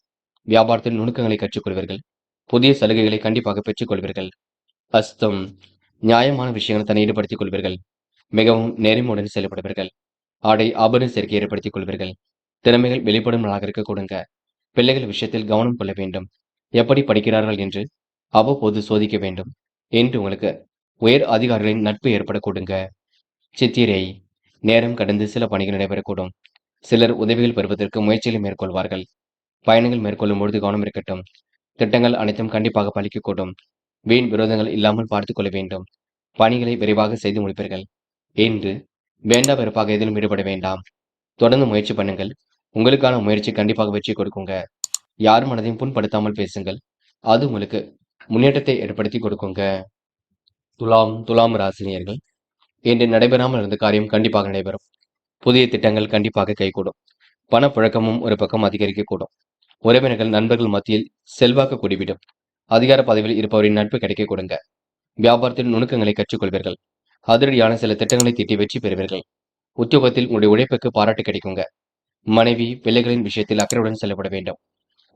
வியாபாரத்தில் நுணுக்கங்களை கற்றுக்கொள்வீர்கள். புதிய சலுகைகளை கண்டிப்பாக பெற்றுக்கொள்வீர்கள். அஸ்தம். நியாயமான விஷயங்களை தன்னை ஈடுபடுத்திக் கொள்வீர்கள். மிகவும் நேர்மையுடன் செயல்படுவீர்கள். ஆடை ஆபரண சேர்க்கை ஏற்படுத்திக் கொள்வீர்கள். திறமைகள் வெளிப்படும் நாளாக இருக்க கொடுங்க. பிள்ளைகள் விஷயத்தில் கவனம் கொள்ள வேண்டும். எப்படி படிக்கிறார்கள் என்று அவ்வப்போது சோதிக்க வேண்டும். என்று உங்களுக்கு உயர் அதிகாரிகளின் நட்பு ஏற்பட கொடுங்க. சித்திரை. நேரம் கடந்து சில பணிகள் நடைபெறக்கூடும். சிலர் உதவிகள் பெறுவதற்கு முயற்சிகளை மேற்கொள்வார்கள். பயணங்கள் மேற்கொள்ளும் பொழுது கவனம் இருக்கட்டும். திட்டங்கள் அனைத்தும் கண்டிப்பாக பலிக்கக்கூடும். வீண் விரோதங்கள் இல்லாமல் பார்த்துக் கொள்ள வேண்டும். பணிகளை விரைவாக செய்து முடிப்பீர்கள். என்று வேண்டா வெறுப்பாக எதிலும் ஈடுபட வேண்டாம். தொடர்ந்து முயற்சி பண்ணுங்கள். உங்களுக்கான முயற்சி கண்டிப்பாக வெற்றி கொடுக்குங்க. யார் மனதையும் புண்படுத்தாமல் பேசுங்கள். அது உங்களுக்கு முன்னேற்றத்தை ஏற்படுத்தி கொடுக்குங்க. துலாம் ராசினியர்கள். இன்று நடைபெறாமல் இருந்த காரியம் கண்டிப்பாக நடைபெறும். புதிய திட்டங்கள் கண்டிப்பாக கைகூடும். பணப்புழக்கமும் ஒரு பக்கம் அதிகரிக்கக்கூடும். உறவினர்கள் நண்பர்கள் மத்தியில் செல்வாக்கு கூடிவிடும். அதிகார பதவியில் இருப்பவரின் நட்பு கிடைக்க கொடுங்க. வியாபாரத்தில் நுணுக்கங்களை கற்றுக்கொள்வீர்கள். அதிரடியான சில திட்டங்களை தீட்டி வெற்றி பெறுவீர்கள். உத்தியோகத்தில் உங்களுடைய உழைப்புக்கு பாராட்டு கிடைக்குங்க. மனைவி பிள்ளைகளின் விஷயத்தில் அக்கறையுடன் செல்லப்பட வேண்டும்.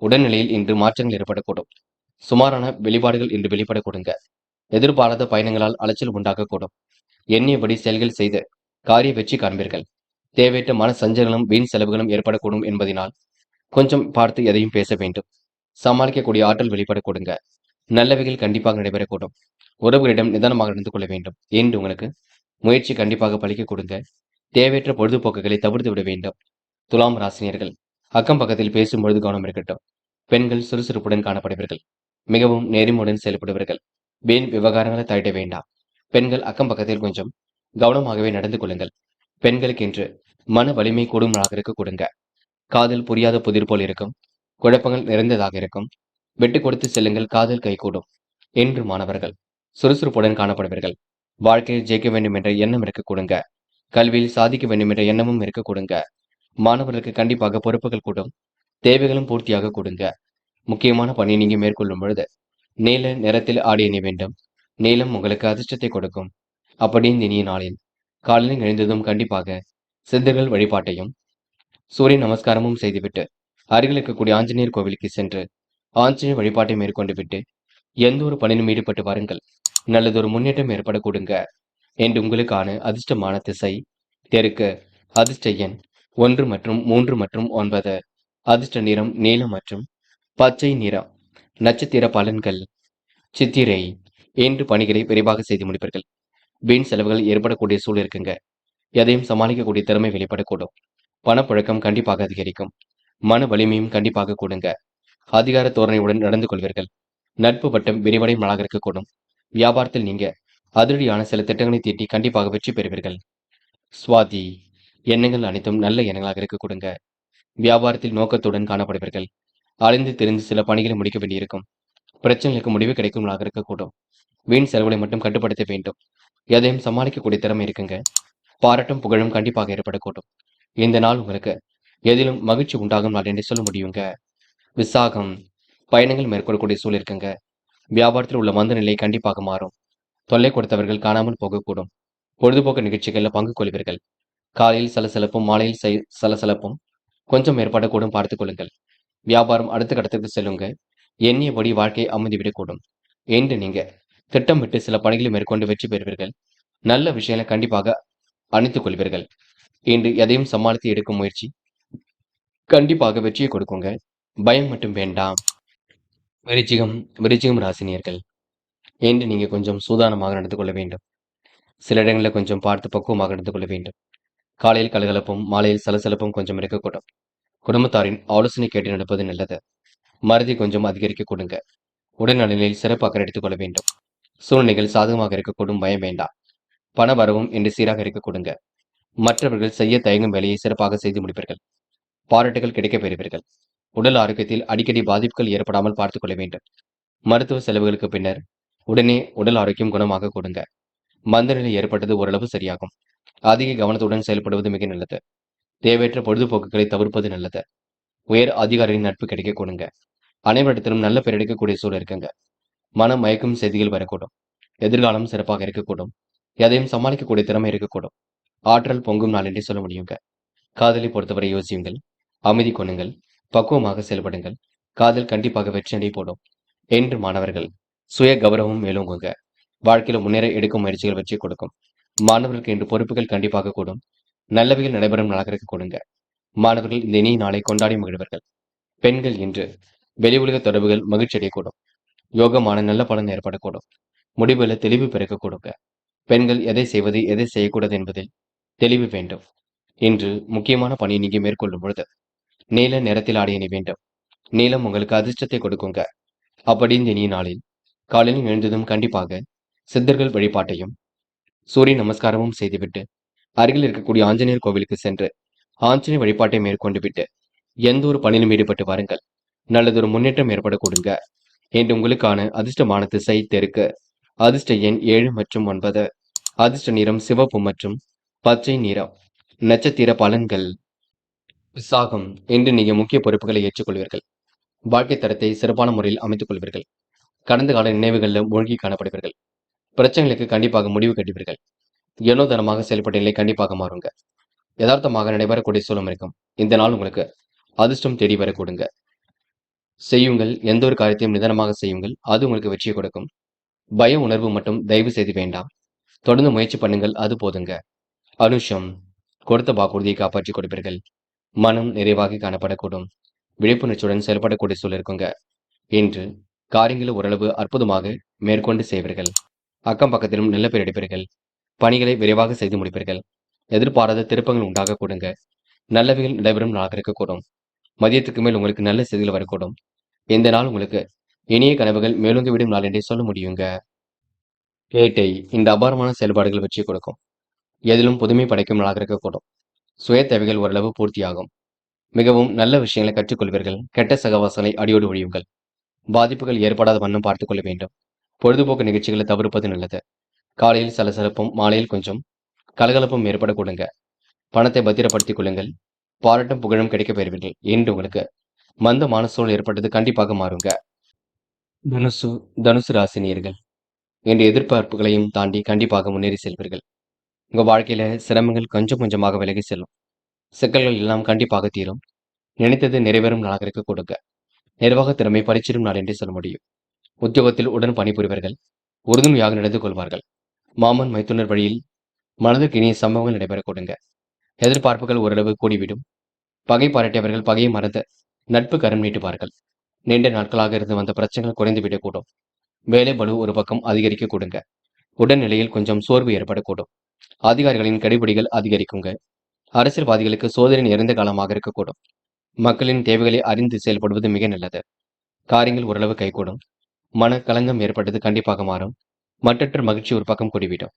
உடல்நிலையில் இன்று மாற்றங்கள் ஏற்படக்கூடும். சுமாரான வெளிப்பாடுகள் இன்று வெளிப்பட கொடுங்க. எதிர்பாராத பயணங்களால் அலைச்சல் உண்டாகக்கூடும். எண்ணியபடி செயல்கள் செய்து காரிய வெற்றி காண்பீர்கள். தேவையற்ற மன சஞ்சலங்களும் வீண் செலவுகளும் ஏற்படக்கூடும் என்பதனால் கொஞ்சம் பார்த்து எதையும் பேச வேண்டும். சமாளிக்கக்கூடிய ஆற்றல் வெளிப்பட கொடுங்க. நல்லவைகள் கண்டிப்பாக நடைபெறக்கூடும். உறவுகளிடம் நிதானமாக நடந்து கொள்ள வேண்டும் என்று உங்களுக்கு முயற்சி கண்டிப்பாக பலிக்க கொடுங்க. தேவையற்ற பொழுதுபோக்குகளை தவிர்த்து விட வேண்டும். துலாம் ராசினியர்கள் அக்கம் பக்கத்தில் பேசும்பொழுது கவனம் இருக்கட்டும். பெண்கள் சுறுசுறுப்புடன் காணப்படுவீர்கள். மிகவும் நேர்மையுடன் செயல்படுவீர்கள். வீண் விவகாரங்களை தலையிட வேண்டாம். பெண்கள் அக்கம் பக்கத்தில் கொஞ்சம் கவனமாகவே நடந்து கொள்ளுங்கள். பெண்களுக்கு என்று மன வலிமை கூடும் நாளாக இருக்க கொடுங்க. காதல் புரியாத புதிர் போல் இருக்கும். குழப்பங்கள் நிறைந்ததாக இருக்கும். விட்டு கொடுத்து செல்லுங்கள், காதல் கைகூடும் என்று மாணவர்கள் சுறுசுறுப்புடன் காணப்படுவீர்கள். வாழ்க்கையில் ஜெயிக்க வேண்டும் என்ற எண்ணம் இருக்க கொடுங்க. கல்வியில் சாதிக்க வேண்டும் என்ற எண்ணமும் இருக்க கொடுங்க. மாணவர்களுக்கு கண்டிப்பாக பொறுப்புகள் கூடும். தேவைகளும் பூர்த்தியாக கொடுங்க. முக்கியமான பணியை நீங்க மேற்கொள்ளும் பொழுது நீல நிறத்தில் ஆடை அணிய வேண்டும். நீலம் உங்களுக்கு அதிர்ஷ்டத்தை கொடுக்கும். அப்படி இந்த இனிய நாளில் காலையில் எழுந்ததும் கண்டிப்பாக சித்தர்கள் வழிபாட்டையும் சூரிய நமஸ்காரமும் செய்துவிட்டு அருகில் இருக்கக்கூடிய ஆஞ்சநேயர் கோவிலுக்கு சென்று ஆஞ்சநேயர் வழிபாட்டை மேற்கொண்டு விட்டு எந்த ஒரு பணியிலும் ஈடுபட்டு வாருங்கள். நல்லதொரு முன்னேற்றம் ஏற்பட கொடுங்க என்று உங்களுக்கான அதிர்ஷ்டமான திசை தெற்கு. அதிர்ஷ்ட எண் 1 மற்றும் 3 மற்றும் 9. அதிர்ஷ்ட நிறம் நீலம் மற்றும் பச்சை நிறம். நட்சத்திர பலன்கள் சித்திரை. இன்று பணிகளை விரைவாக செய்து முடிப்பீர்கள். வீண் செலவுகள் ஏற்படக்கூடிய சூழல் இருக்குங்க. எதையும் சமாளிக்கக்கூடிய திறமை வெளிப்படக்கூடும். பணப்புழக்கம் கண்டிப்பாக அதிகரிக்கும். மன வலிமையும் கண்டிப்பாக கூடுங்க. அதிகார தோரணையுடன் நடந்து கொள்வீர்கள். நட்பு வட்டம் விரிவடையும் நாளாக இருக்கக்கூடும். வியாபாரத்தில் நீங்க அதிரடியான சில திட்டங்களை தீட்டி கண்டிப்பாக வெற்றி பெறுவீர்கள். சுவாதி. எண்ணங்கள் அனைத்தும் நல்ல எண்ணங்களாக இருக்க கொடுங்க. வியாபாரத்தில் நோக்கத்துடன் காணப்படுவீர்கள். அலைந்து திரிந்து சில பணிகளை முடிக்க வேண்டியிருக்கும். பிரச்சனைகளுக்கு முடிவு கிடைக்கும் நாளாக இருக்கக்கூடும். வீண் செலவுகளை மட்டும் கட்டுப்படுத்த வேண்டும். எதையும் சமாளிக்கக்கூடிய திறமை இருக்குங்க. பாராட்டும் புகழும் கண்டிப்பாக ஏற்படக்கூடும். இந்த நாள் உங்களுக்கு எதிலும் மகிழ்ச்சி உண்டாகும் நாள் என்று சொல்ல முடியுங்க. விசாகம். பயணங்கள் மேற்கொள்ளக்கூடிய சூழல் இருக்குங்க. வியாபாரத்தில் உள்ள மந்த நிலை கண்டிப்பாக மாறும். தொல்லை கொடுத்தவர்கள் காணாமல் போகக்கூடும். பொழுதுபோக்கு நிகழ்ச்சிகளில் பங்கு கொள்வீர்கள். காலையில் சலசலப்பும் மாலையில் சலசலப்பும் கொஞ்சம் ஏற்படக்கூடும், பார்த்துக் கொள்ளுங்கள். வியாபாரம் அடுத்த கட்டத்திற்கு செல்லுங்க. எண்ணியபடி வாழ்க்கை அமைந்துவிடக்கூடும் என்று நீங்க திட்டமிட்டு சில பணிகளை மேற்கொண்டு வெற்றி பெறுவீர்கள். நல்ல விஷயங்களை கண்டிப்பாக அணித்துக் கொள்வீர்கள். இன்று எதையும் சமாளித்து எடுக்கும் முயற்சி கண்டிப்பாக வெற்றியை கொடுக்குங்க. பயம் மட்டும் வேண்டாம். விருச்சிகம். விருச்சிகம் ராசினியர்கள் என்று நீங்க கொஞ்சம் சூதானமாக நடந்து கொள்ள வேண்டும். சில இடங்களில் கொஞ்சம் பார்த்து பக்குவமாக நடந்து கொள்ள வேண்டும். காலையில் கலகலப்பும் மாலையில் சலசலப்பும் கொஞ்சம் இருக்கக்கூடும். குடும்பத்தாரின் ஆலோசனை கேட்டு நடப்பது நல்லது. மறதி கொஞ்சம் அதிகரிக்க கொடுங்க. உடல்நலனில் சிறப்பு அக்கறை எடுத்துக் கொள்ள வேண்டும். சூழ்நிலைகள் சாதகமாக இருக்கக்கூடும், பயம் வேண்டாம். பண வரவும் என்று சீராக இருக்க கொடுங்க. மற்றவர்கள் செய்ய தயங்கும் வேலையை சிறப்பாக செய்து முடிப்பீர்கள். பாராட்டுகள் கிடைக்கப் பெறுவீர்கள். உடல் ஆரோக்கியத்தில் அடிக்கடி பாதிப்புகள் ஏற்படாமல் பார்த்துக் கொள்ள வேண்டும். மருத்துவ செலவுகளுக்கு பின்னர் உடனே உடல் ஆரோக்கியம் குணமாக கொடுங்க. மந்தநிலை ஏற்பட்டது ஓரளவு சரியாகும். அதிக கவனத்துடன் செயல்படுவது மிக நல்லது. தேவையற்ற பொழுதுபோக்குகளை தவிர்ப்பது நல்லது. உயர் அதிகாரியின் நட்பு கிடைக்க கொடுங்க. அனைவரிடத்திலும் நல்ல பெயர் எடுக்கக்கூடிய சூழல் இருக்குங்க. மனம் மயக்கும் செய்திகள் வரக்கூடும். எதிர்காலம் சிறப்பாக இருக்கக்கூடும். எதையும் சமாளிக்கக்கூடிய திறமை இருக்கக்கூடும். ஆற்றல் பொங்கும் நாள் என்றே சொல்ல முடியுங்க. காதலை பொறுத்தவரை யோசியுங்கள். அமைதி கொள்ளுங்கள். பக்குவமாக செயல்படுங்கள். காதல் கண்டிப்பாக வெற்றி நடை போடும் என்று மாணவர்கள் சுய கௌரவம் மேலோங்குங்க. வாழ்க்கையில முன்னேற எடுக்கும் முயற்சிகள் வெற்றி கொடுக்கும். மாணவர்களுக்கு இன்று பொறுப்புகள் கண்டிப்பாக கூடும். நல்லவைகள் நடைபெறும் நாளாக இருக்க கொடுங்க. மாணவர்கள் இந்த இனிய நாளை கொண்டாடி மகிழ்வர்கள். பெண்கள் இன்று வெளி உலக தொடர்புகள் மகிழ்ச்சி அடையக்கூடும். யோகமான நல்ல பலன் ஏற்படக்கூடும். முடிவுல தெளிவு பிறக்க கொடுங்க. பெண்கள் எதை செய்வது எதை செய்யக்கூடாது என்பதில் தெளிவு வேண்டும். இன்று முக்கியமான பணியை நீங்க மேற்கொள்ளும் பொழுது நீல நிறத்தில் ஆடை அணிய வேண்டும். நீலம் உங்களுக்கு அதிர்ஷ்டத்தை கொடுக்குங்க. அப்படி இந்த இனிய நாளில் காலையில் எழுந்ததும் கண்டிப்பாக சித்தர்கள் வழிபாட்டையும் சூரிய நமஸ்காரமும் செய்துவிட்டு அருகில் இருக்கக்கூடிய ஆஞ்சநேயர் கோவிலுக்கு சென்று ஆஞ்சநேயர் வழிபாட்டை மேற்கொண்டு விட்டு எந்த ஒரு பணியிலும் ஈடுபட்டு வாருங்கள். நல்லதொரு முன்னேற்றம் ஏற்பட கொடுங்க என்று உங்களுக்கான அதிர்ஷ்டமான திசை தெற்கு. அதிர்ஷ்ட எண் 7 மற்றும் 9. அதிர்ஷ்ட நிறம் சிவப்பு மற்றும் பச்சை நிறம். நட்சத்திர பலன்கள் விசாகம். இன்று நீங்க முக்கிய பொறுப்புகளை ஏற்றுக்கொள்வீர்கள். வாழ்க்கை தரத்தை சிறப்பான முறையில் அமைத்துக் கொள்வீர்கள். கடந்த கால நினைவுகளில் மூழ்கி காணப்படுவீர்கள். பிரச்சனைகளுக்கு கண்டிப்பாக முடிவு கட்டுவீர்கள். எண்ணோதனமாக செயல்பட்ட நிலை கண்டிப்பாக மாறுங்க. யதார்த்தமாக நடைபெறக்கூடிய சூழல் இருக்கும். இந்த நாள் உங்களுக்கு அதிர்ஷ்டம் தேடி வர கொடுங்க. செய்யுங்கள். எந்த ஒரு காரியத்தையும் நிதானமாக செய்யுங்கள். அது உங்களுக்கு வெற்றியை கொடுக்கும். பய உணர்வு மட்டும் தயவு செய்து வேண்டாம். தொடர்ந்து முயற்சி பண்ணுங்கள், அது போதுங்க. அனுஷம், கொடுத்த வாக்குறுதியை காப்பாற்றிக் கொடுப்பீர்கள். மனம் நிறைவாக காணப்படக்கூடும். விழிப்புணர்ச்சியுடன் செயல்படக்கூடிய சூழல் இருக்குங்க. இன்று காரியங்களை ஓரளவு அற்புதமாக மேற்கொண்டு செய்வீர்கள். அக்கம் பக்கத்திலும் நல்ல பேர் எடுப்பீர்கள். பணிகளை விரைவாக செய்து முடிப்பீர்கள். எதிர்பாராத திருப்பங்கள் உண்டாக கூடுங்க. நல்லவைகள் நடைபெறும் நாளாக இருக்கக்கூடும். மதியத்துக்கு மேல் உங்களுக்கு நல்ல செய்திகள் வரக்கூடும். இந்த நாள் உங்களுக்கு இனிய கனவுகள் மேலோங்கி விடும் நாள் என்றே சொல்ல முடியுங்க. கேட்டை இந்த அபாரமான செயல்பாடுகள் வெற்றி கொடுக்கும். எதிலும் புதுமை படைக்கும் நாளாக இருக்கக்கூடும். சுய தேவைகள் ஓரளவு பூர்த்தியாகும். மிகவும் நல்ல விஷயங்களை கற்றுக்கொள்வீர்கள். கெட்ட சகவாசங்களை அடியோடு ஒழியுங்கள். பாதிப்புகள் ஏற்படாத வண்ணம் பார்த்துக் கொள்ள வேண்டும். பொழுதுபோக்கு நிகழ்ச்சிகளை தவிர்ப்பது நல்லது. காலையில் சலசலப்பும், மாலையில் கொஞ்சம் கலகலப்பும் ஏற்படக்கூடுங்க. பணத்தை பத்திரப்படுத்திக் கொள்ளுங்கள். பாராட்டும் புகழும் கிடைக்கப் பெறுவீர்கள். என்று உங்களுக்கு மந்தமான சூழல் ஏற்பட்டது கண்டிப்பாக மாறுங்க. தனுசு தனுசு ராசினியர்கள் என்ற எதிர்பார்ப்புகளையும் தாண்டி கண்டிப்பாக முன்னேறி செல்வீர்கள். உங்க வாழ்க்கையில சிரமங்கள் கொஞ்சம் கொஞ்சமாக விலகி செல்லும். சிக்கல்கள் எல்லாம் கண்டிப்பாக தீரும். நினைத்தது நிறைவேறும் நாளாக இருக்க கொடுங்க. நிர்வாக திறமை பரிச்சிடும் நாள் என்றே சொல்ல முடியும். உத்தியோகத்தில் உடன் பணிபுரிவர்கள் உறுதுணையாக நடந்து கொள்வார்கள். மாமன் மைத்துனர் வழியில் மனதுக்கு இனிய சம்பவங்கள் நடைபெற கொடுங்க. எதிர்பார்ப்புகள் ஓரளவு கூடிவிடும். பகை பாராட்டியவர்கள் பகையை மறந்து நட்பு கரம் நீட்டுவார்கள். நீண்ட நாட்களாக இருந்து வந்த பிரச்சனைகள் குறைந்துவிடக்கூடும். வேலை பளு ஒரு பக்கம் அதிகரிக்க கொடுங்க. உடல்நிலையில் கொஞ்சம் சோர்வு ஏற்படக்கூடும். அதிகாரிகளின் கடிபிடிகள் அதிகரிக்குங்க. அரசியல்வாதிகளுக்கு சோதனை நிறைந்த காலமாக இருக்கக்கூடும். மக்களின் தேவைகளை அறிந்து செயல்படுவது மிக நல்லது. காரியங்கள் ஓரளவு கைகூடும். மன கலங்கம் ஏற்பட்டது கண்டிப்பாக மாறும். மற்றற்ற மகிழ்ச்சி ஒரு பக்கம் கூடிவிடும்.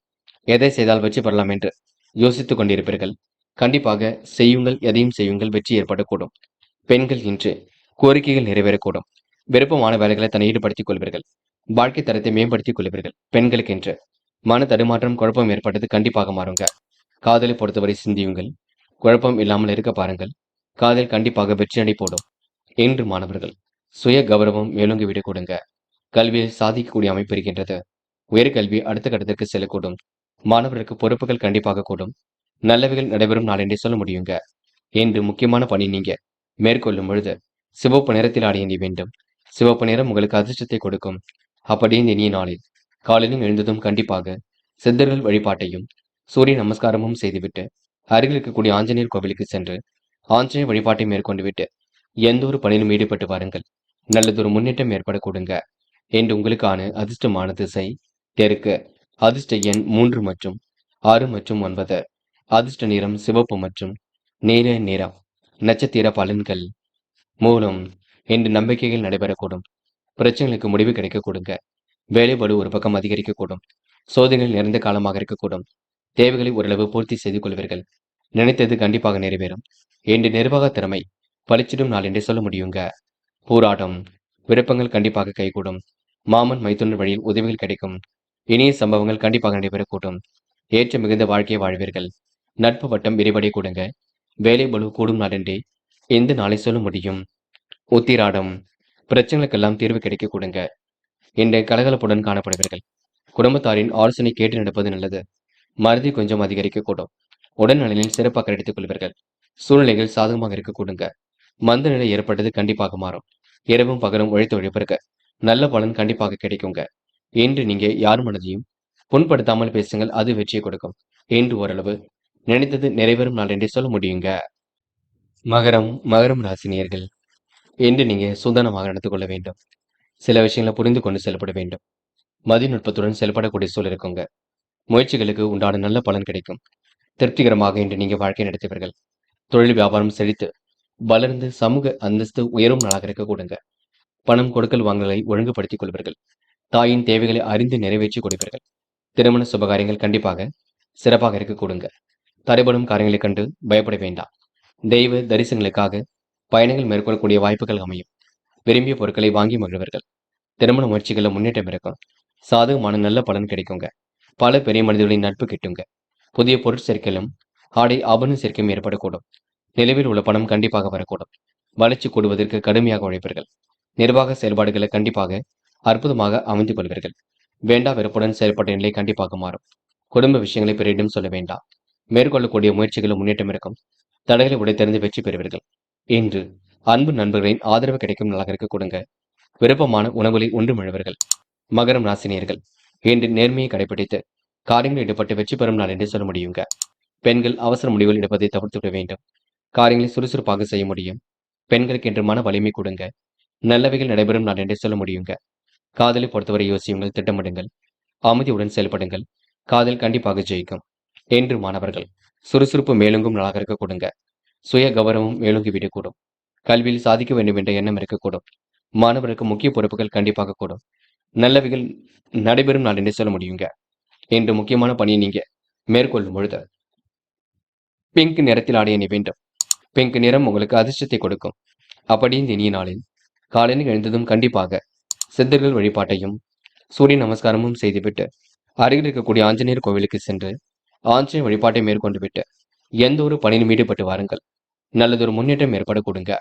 எதை செய்தால் வெற்றி பெறலாம் என்று யோசித்துக் கொண்டிருப்பீர்கள். கண்டிப்பாக செய்யுங்கள், எதையும் செய்யுங்கள், வெற்றி ஏற்படக்கூடும். பெண்கள் இன்று கோரிக்கைகள் நிறைவேறக்கூடும். விருப்பமான வேலைகளை தன்னை ஈடுபடுத்திக் கொள்வீர்கள். வாழ்க்கை தரத்தை மேம்படுத்திக் கொள்வீர்கள். பெண்களுக்கு இன்று மன தடுமாற்றம், குழப்பம் ஏற்பட்டது கண்டிப்பாக மாறுங்க. காதலை பொறுத்தவரை சிந்தியுங்கள். குழப்பம் இல்லாமல் இருக்க பாருங்கள். காதல் கண்டிப்பாக வெற்றியடை போடும். இன்று மாணவர்கள் சுய கௌரவம் மேலோங்கி விட கொடுங்க. கல்வியில் சாதிக்கக்கூடிய அமைப்பு இருக்கின்றது. உயர்கல்வி அடுத்த கட்டத்திற்கு செல்லக்கூடும். மாணவர்களுக்கு பொறுப்புகள் கண்டிப்பாக கூடும். நல்லவைகள் நடைபெறும் நாள் என்றே சொல்ல முடியுங்க. இன்று முக்கியமான பணி நீங்க மேற்கொள்ளும் பொழுது சிவப்பு நிறத்தில் ஆடிய நீ வேண்டும். சிவப்பு நிறம் உங்களுக்கு அதிர்ஷ்டத்தை கொடுக்கும். அப்படி இந்த இனிய நாளில் காலையிலும் எழுந்ததும் கண்டிப்பாக சித்தர்கள் வழிபாட்டையும் சூரிய நமஸ்காரமும் செய்துவிட்டு அருகில் இருக்கக்கூடிய ஆஞ்சநேயர் கோவிலுக்கு சென்று ஆஞ்சநேயர் வழிபாட்டை மேற்கொண்டு விட்டு எந்த ஒரு பணியிலும் ஈடுபட்டு வாருங்கள். நல்லதொரு முன்னேற்றம் ஏற்பட கொடுங்க. என்று உங்களுக்கான அதிர்ஷ்டமான திசை தெற்கு. அதிர்ஷ்ட எண் 3 மற்றும் 6 மற்றும் 9. அதிர்ஷ்ட நிறம் சிவப்பு மற்றும் நீல நிறம். நட்சத்திர பலன்கள். மூலம் என்று நம்பிக்கைகள் நடைபெறக்கூடும். பிரச்சனைகளுக்கு முடிவு கிடைக்க கொடுங்க. வேலைபடு ஒரு பக்கம் அதிகரிக்கக்கூடும். சோதனைகள் நிறைந்த காலமாக இருக்கக்கூடும். தேவைகளை ஓரளவு பூர்த்தி செய்து கொள்வீர்கள். நினைத்தது கண்டிப்பாக நிறைவேறும். என்று நிர்வாக திறமை பளிச்சிடும் நாள் என்றே சொல்ல முடியுங்க. போராட்டம் விருப்பங்கள் கண்டிப்பாக கைகூடும். மாமன் மைத்துனர் வழியில் உதவிகள் கிடைக்கும். இனிய சம்பவங்கள் கண்டிப்பாக நடைபெறக்கூடும். ஏற்ற மிகுந்த வாழ்க்கையை வாழ்வீர்கள். நட்பு வட்டம் விரிவடை கூடுங்க. வேலை பளு கூடும் நாள் என்றே எந்த நாளை சொல்ல முடியும். உத்திராடம் பிரச்சனைகளுக்கெல்லாம் தீர்வு கிடைக்க கொடுங்க. இன்று கலகலப்புடன் காணப்படுவீர்கள். குடும்பத்தாரின் ஆலோசனை கேட்டு நடப்பது நல்லது. மறதி கொஞ்சம் அதிகரிக்கக்கூடும். உடல்நலனில் சிறப்பாக எடுத்துக் கொள்வீர்கள். சூழ்நிலைகள் சாதகமாக இருக்க கொடுங்க. மந்த நிலை ஏற்பட்டது கண்டிப்பாக மாறும். இரவும் பகலும் உழைத்து உழைப்பிற்கு நல்ல பலன் கண்டிப்பாக கிடைக்குங்க. இன்று நீங்க யார் மனதையும் புண்படுத்தாமல் பேசுங்கள், அது வெற்றியை கொடுக்கும். இன்று ஓரளவு நினைத்தது நிறைவேறும் நாள் என்றே சொல்ல முடியுங்க. மகரம் ராசினியர்கள் இன்று நீங்க சுதனமாக நடந்து கொள்ள வேண்டும். சில விஷயங்களை புரிந்து கொண்டு செயல்பட வேண்டும். மதிநுட்பத்துடன் செயல்படக்கூடிய சூழல் இருக்குங்க. முயற்சிகளுக்கு உண்டான நல்ல பலன் கிடைக்கும். திருப்திகரமாக இன்று நீங்க வாழ்க்கை நடத்துவீர்கள். தொழில் வியாபாரம் செழித்து வளர்ந்து சமூக அந்தஸ்து உயரும் நாளாக இருக்க கொடுங்க. பணம் கொடுக்கல் வாங்கலை ஒழுங்குபடுத்திக் கொள்வீர்கள். தாயின் தேவைகளை அறிந்து நிறைவேற்றி கொடுப்பீர்கள். திருமண சுபகாரியங்கள் கண்டிப்பாக சிறப்பாக இருக்க கொடுங்க. தடைபடும் காரியங்களைக் கண்டு பயப்பட வேண்டாம். தெய்வ தரிசனங்களுக்காக பயணங்கள் மேற்கொள்ளக்கூடிய வாய்ப்புகள் அமையும். விரும்பிய பொருட்களை வாங்கி மகிழ்வர்கள். திருமண முயற்சிகளில் முன்னேற்றம் இருக்கும். சாதகமான நல்ல பலன் கிடைக்குங்க. பல பெரிய மனிதர்களின் நட்பு கிட்டுங்க. புதிய பொருட்சேர்க்கையிலும் ஆடை ஆபரண சேர்க்கையும் ஏற்படக்கூடும். நிலவில் உள்ள பணம் கண்டிப்பாக வரக்கூடும். வளர்ச்சி கூடுவதற்கு கடுமையாக உழைப்பீர்கள். நிர்வாக செயல்பாடுகளை கண்டிப்பாக அற்புதமாக அமைந்து கொள்வீர்கள். வேண்டா வெறுப்புடன் செயல்பட்ட நிலை கண்டிப்பாக மாறும். குடும்ப விஷயங்களை பிறரிடம் சொல்ல வேண்டாம். மேற்கொள்ளக்கூடிய முயற்சிகளும் முன்னேற்றம் இருக்கும். தடைகளை உடைத்தெறிந்து வெற்றி பெறுவீர்கள். இன்று அன்பு நண்பர்களின் ஆதரவு கிடைக்கும் நாளாக இருக்க கொடுங்க. விருப்பமான உணவுகளை உண்டு மழுவர்கள். மகரம் ராசினியர்கள் இன்று நேர்மையை கடைபிடித்து காரியங்களில் ஈடுபட்டு வெற்றி பெறும் நாள் என்று சொல்ல முடியுங்க. பெண்கள் அவசர முடிவுகள் எடுப்பதை தவிர்த்து விட வேண்டும். காரியங்களை சுறுசுறுப்பாக செய்ய முடியும். பெண்களுக்கு என்று மன வலிமை கொடுங்க. நல்லவைகள் நடைபெறும் நாள் என்று சொல்ல முடியுங்க. காதலை பொறுத்தவரை யோசியுங்கள், திட்டமிடுங்கள், அமைதியுடன் செயல்படுங்கள். காதல் கண்டிப்பாக ஜெயிக்கும். என்று மாணவர்கள் சுறுசுறுப்பு மேலோங்கும் நாளாக இருக்க கொடுங்க. சுய கௌரவம் மேலோங்கி விடக்கூடும். கல்வியில் சாதிக்க வேண்டும் என்ற எண்ணம் இருக்கக்கூடும். மாணவர்களுக்கு முக்கிய பொறுப்புகள் கண்டிப்பாக கூடும். நல்லவைகள் நடைபெறும் நாள் என்று சொல்ல முடியுங்க. என்று முக்கியமான பணியை நீங்க மேற்கொள்ளும் பொழுது பிங்க் நிறத்தில் ஆடை அணிய வேண்டும். பிங்க் நிறம் உங்களுக்கு அதிர்ஷ்டத்தை கொடுக்கும். அப்படி இந்த இனிய நாளில் காலையில் எழுந்ததும் கண்டிப்பாக சித்தர்கள் வழிபாட்டையும் சூரிய நமஸ்காரமும் செய்துவிட்டு அருகில் இருக்கக்கூடிய ஆஞ்சநேயர் கோவிலுக்கு சென்று ஆஞ்சநேயர் வழிபாட்டை மேற்கொண்டு விட்டு எந்த ஒரு பணியிலும் ஈடுபட்டு வாருங்கள். நல்லதொரு முன்னேற்றம் ஏற்பட கொடுங்க.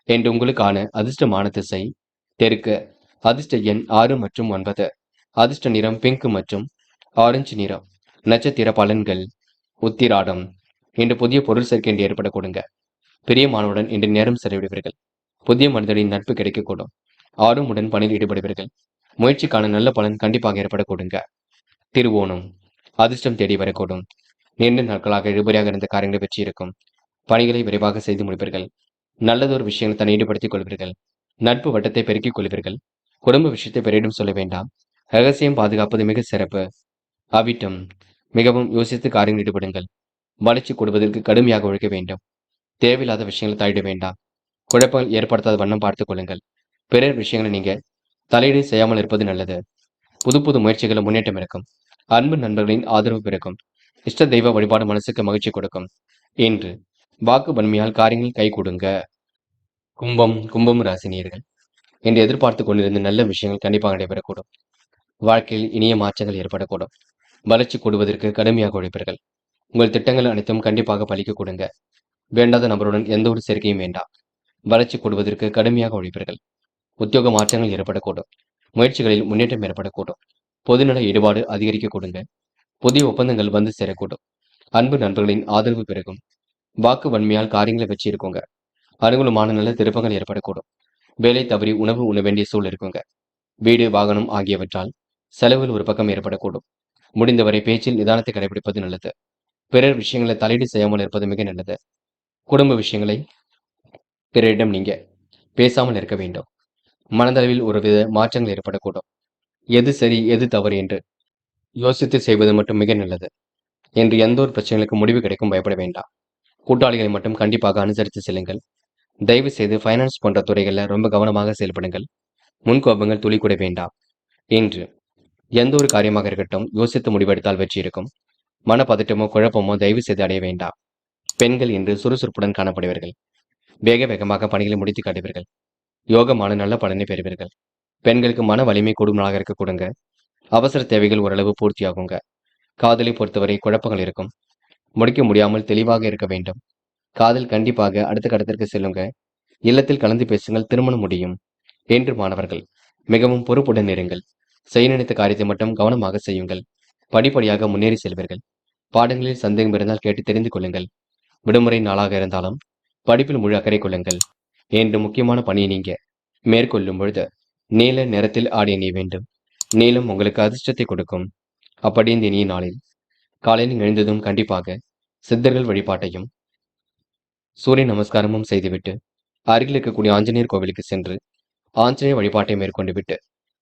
என்று உங்களுக்கான அதிர்ஷ்டமான திசை தெற்கு. அதிர்ஷ்ட எண் 6 மற்றும் 9. அதிர்ஷ்ட நிறம் பிங்க் மற்றும் ஆரஞ்சு நிறம். நட்சத்திர பலன்கள் உத்திராடம். இன்று புதிய பொருள் சேர்க்கை என்று ஏற்பட கொடுங்க. பிரியமானவுடன் இன்று நேரம் செலவிடுவீர்கள். புதிய மனிதரின் நட்பு கிடைக்கக்கூடும். ஆர்வமுடன் பணியில் ஈடுபடுவீர்கள். முயற்சிக்கான நல்ல பலன் கண்டிப்பாக ஏற்பட கொடுங்க. திருவோணம். அதிர்ஷ்டம் தேடி வரக்கூடும். நீண்ட நாட்களாக இழுபறியாக இருந்த காரியங்களை வெற்றி இருக்கும். பணிகளை விரைவாக செய்து முடிப்பீர்கள். நல்லதொரு விஷயங்களை தன்னை ஈடுபடுத்திக் கொள்வீர்கள். நட்பு வட்டத்தை பெருக்கிக் கொள்வீர்கள். குடும்ப விஷயத்தை பிறரிடம் சொல்ல வேண்டாம். ரகசியம் பாதுகாப்பது மிக சிறப்பு. அவிட்டம். மிகவும் யோசித்து காரியங்கள் ஈடுபடுங்கள். வளர்ச்சி கொடுப்பதற்கு கடுமையாக உழைக்க வேண்டும். தேவையில்லாத விஷயங்களை தலையிட வேண்டாம். குழப்பங்கள் ஏற்படுத்தாத வண்ணம் பார்த்துக் கொள்ளுங்கள். பிறர் விஷயங்களை நீங்க தலையீடு செய்யாமல் இருப்பது நல்லது. புது புது முயற்சிகளில் முன்னேற்றம் இருக்கும். அன்பு நண்பர்களின் ஆதரவு பிறக்கும். இஷ்ட தெய்வ வழிபாடு மனசுக்கு மகிழ்ச்சி கொடுக்கும். இன்று வாக்கு வன்மையால் காரியங்கள் கை கொடுங்க. கும்பம் ராசினியர்கள் என்று எதிர்பார்த்து கொண்டிருந்த நல்ல விஷயங்கள் கண்டிப்பாக நடைபெறக்கூடும். வாழ்க்கையில் இனிய மாற்றங்கள் ஏற்படக்கூடும். வளர்ச்சி கூடுவதற்கு கடுமையாக உழைப்பீர்கள். உங்கள் திட்டங்கள் அனைத்தும் கண்டிப்பாக பலிக்க கொடுங்க. வேண்டாத நபருடன் எந்த ஒரு சேர்க்கையும் வேண்டாம். வளர்ச்சி கூடுவதற்கு கடுமையாக உழைப்பீர்கள். உத்தியோக மாற்றங்கள் ஏற்படக்கூடும். முயற்சிகளில் முன்னேற்றம் ஏற்படக்கூடும். பொதுநல ஈடுபாடு அதிகரிக்க கொடுங்க. புதிய ஒப்பந்தங்கள் வந்து சேரக்கூடும். அன்பு நண்பர்களின் ஆதரவு பெருகும். வாக்கு வன்மையால் காரியங்களை வச்சு இருக்குங்க. அனுகூலமான நல்ல திருப்பங்கள் ஏற்படக்கூடும். வேலை தவறி உணவு உண்ண வேண்டிய சூழல் இருக்குங்க. வீடு வாகனம் ஆகியவற்றால் செலவுகள் ஒரு பக்கம் ஏற்படக்கூடும். முடிந்தவரை பேச்சில் நிதானத்தை கடைபிடிப்பது நல்லது. பிறர் விஷயங்களை தலையீடு செய்யாமல் இருப்பது மிக நல்லது. குடும்ப விஷயங்களை பிறரிடம் நீங்க பேசாமல் இருக்க வேண்டும். மனதளவில் ஒருவித மாற்றங்கள் ஏற்படக்கூடும். எது சரி எது தவறு என்று யோசித்து செய்வது மட்டும் மிக நல்லது. என்று எந்த ஒரு பிரச்சனைகளுக்கு முடிவு கிடைக்கும் பயப்பட வேண்டாம். கூட்டாளிகளை மட்டும் கண்டிப்பாக அனுசரித்து செல்லுங்கள். தயவு செய்து ஃபைனான்ஸ் போன்ற துறைகளில் ரொம்ப கவனமாக செயல்படுங்கள். முன்கோபங்கள் துளி கூட வேண்டாம். இன்று எந்த ஒரு காரியமாக இருக்கட்டும் யோசித்து முடிவெடுத்தால் வெற்றி இருக்கும். மனப்பதட்டமோ குழப்பமோ தயவு செய்து அடைய வேண்டாம். பெண்கள் இன்று சுறுசுறுப்புடன் காணப்படுவீர்கள். வேக வேகமாக பணிகளை முடித்து காட்டுவீர்கள். யோகமான நல்ல பலனை பெறுவீர்கள். பெண்களுக்கு மன வலிமை கூடும் நாளாக இருக்க கொடுங்க. அவசர தேவைகள் ஓரளவு பூர்த்தியாகுங்க. காதலை பொறுத்தவரை குழப்பங்கள் இருக்கும். முடிக்க முடியாமல் தெளிவாக இருக்க வேண்டும். காதல் கண்டிப்பாக அடுத்த கட்டத்திற்கு செல்லுங்க. இல்லத்தில் கலந்து பேசுங்கள், திருமணம் முடியும். என்று மாணவர்கள் மிகவும் பொறுப்புடன் இருங்கள். செய்ய நினைத்த காரியத்தை மட்டும் கவனமாக செய்யுங்கள். படிப்படியாக முன்னேறி செல்வீர்கள். பாடங்களில் சந்தேகம் இருந்தால் கேட்டு தெரிந்து கொள்ளுங்கள். விடுமுறை நாளாக இருந்தாலும் படிப்பில் முழு அக்கறை கொள்ளுங்கள். என்று முக்கியமான பணியை நீங்க மேற்கொள்ளும் பொழுது நீல நிறத்தில் ஆடை அணிய வேண்டும். நீலம் உங்களுக்கு அதிர்ஷ்டத்தை கொடுக்கும். அப்படி இந்த இனிய நாளில் காலையில் எழுந்ததும் கண்டிப்பாக சித்தர்கள் வழிபாட்டையும் சூரிய நமஸ்காரமும் செய்துவிட்டு அருகில் இருக்கக்கூடிய ஆஞ்சநேயர் கோவிலுக்கு சென்று ஆஞ்சநேயர் வழிபாட்டை மேற்கொண்டு விட்டு